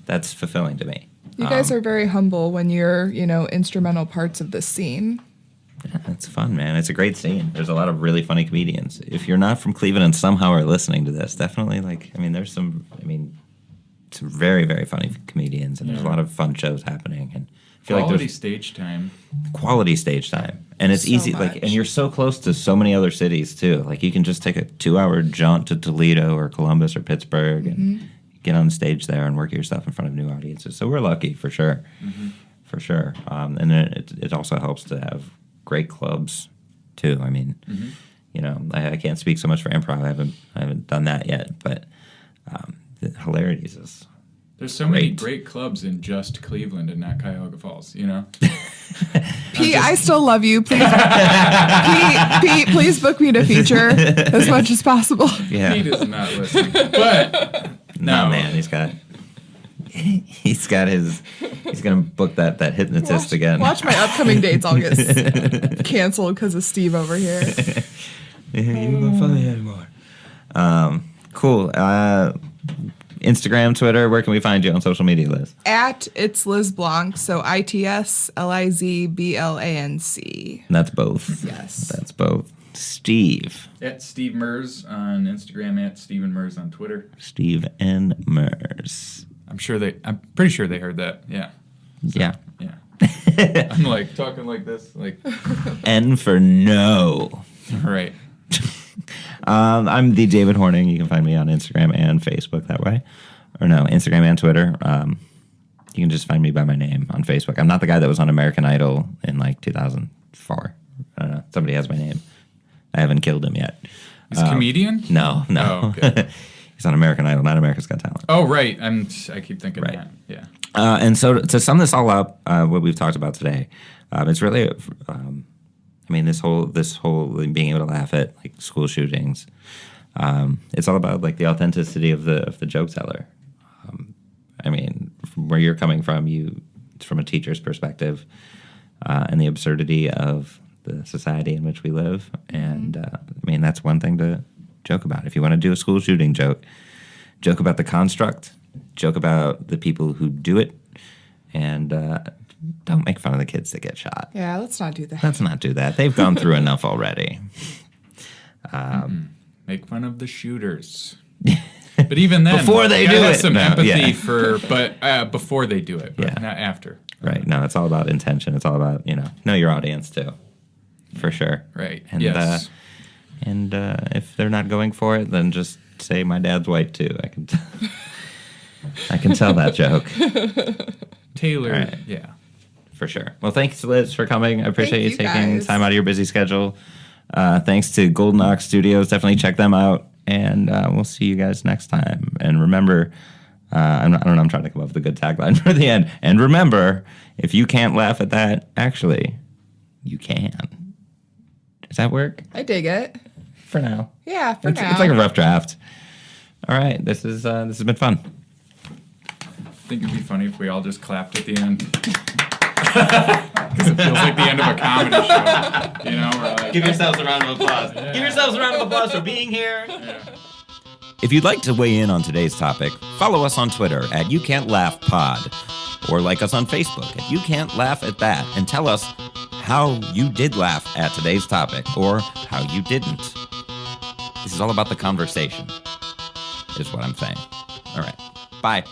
that's fulfilling to me. You guys are very humble when you're, instrumental parts of the scene. Yeah, it's fun, man. It's a great scene. There's a lot of really funny comedians. If you're not from Cleveland and somehow are listening to this, definitely there's some very, very funny comedians, and there's a lot of fun shows happening. And I feel Quality like stage time. quality stage time, and it's So easy. much. And you're so close to so many other cities too. Like you can just take a 2-hour jaunt to Toledo or Columbus or Pittsburgh and get on stage there and work your stuff in front of new audiences. So we're lucky for sure, for sure. And then it also helps to have great clubs too. I mean, I can't speak so much for improv. I haven't done that yet, but the hilarities is. There's so many great clubs in just Cleveland and not Cuyahoga Falls, Pete, I still love you. Please, Pete, please book me to feture as much as possible. Yeah. Pete is not listening. But No, man, he's gonna book that hypnotist again. Watch my upcoming dates all get canceled because of Steve over here. You're not funny anymore. Cool. Instagram, Twitter, where can we find you on social media, Liz? It's Liz Blanc, so ITSLIZBLANC. And that's both. Yes. That's both. Steve. At Steve Mers on Instagram, at Steven Mers on Twitter. Steve N. Mers. I'm pretty sure they heard that. Yeah. Yeah. Yeah. I'm like talking like this, like N for no. right. I'm the David Horning. You can find me on Instagram and Facebook that way. Or no, Instagram and Twitter. You can just find me by my name on Facebook. I'm not the guy that was on American Idol in 2004. I don't know. Somebody has my name. I haven't killed him yet. He's a comedian? No. Oh, okay. He's on American Idol, not America's Got Talent. Oh, right. I keep thinking Right. that. Yeah. And so to sum this all up, what we've talked about today, it's really, this whole being able to laugh at school shootings. It's all about the authenticity of the joke teller. From where you're coming from, it's from a teacher's perspective, and the absurdity of the society in which we live. And that's one thing to joke about. If you want to do a school shooting joke about the construct, joke about the people who do it, and don't make fun of the kids that get shot. Yeah, let's not do that. Let's not do that. They've gone through enough already. Make fun of the shooters. But even then, Before they you gotta do have it. some No, empathy yeah. before they do it, but Yeah. not after. Right. No, it's all about intention. It's all about, know your audience too. For sure. Right. And, Yes. And if they're not going for it, then just say my dad's white too. I can tell that joke. Taylor, All right. yeah. For sure. Well, thanks, Liz, for coming. I appreciate you Thank you, taking guys. time out of your busy schedule. Thanks to Golden Ox Studios. Definitely check them out. And we'll see you guys next time. And remember, I'm trying to come up with a good tagline for the end. And remember, if you can't laugh at that, actually, you can. Does that work? I dig it. For now. Yeah, for now. It's like a rough draft. All right. This has been fun. I think it'd be funny if we all just clapped at the end. Because it feels like the end of a comedy show. We're like, Give yourselves a round of applause. Yeah. Give yourselves a round of applause for being here. If you'd like to weigh in on today's topic, follow us on Twitter at YouCan'tLaughPod, or like us on Facebook at You Can't Laugh at That, and tell us how you did laugh at today's topic or how you didn't. This is all about the conversation, is what I'm saying. All right. Bye.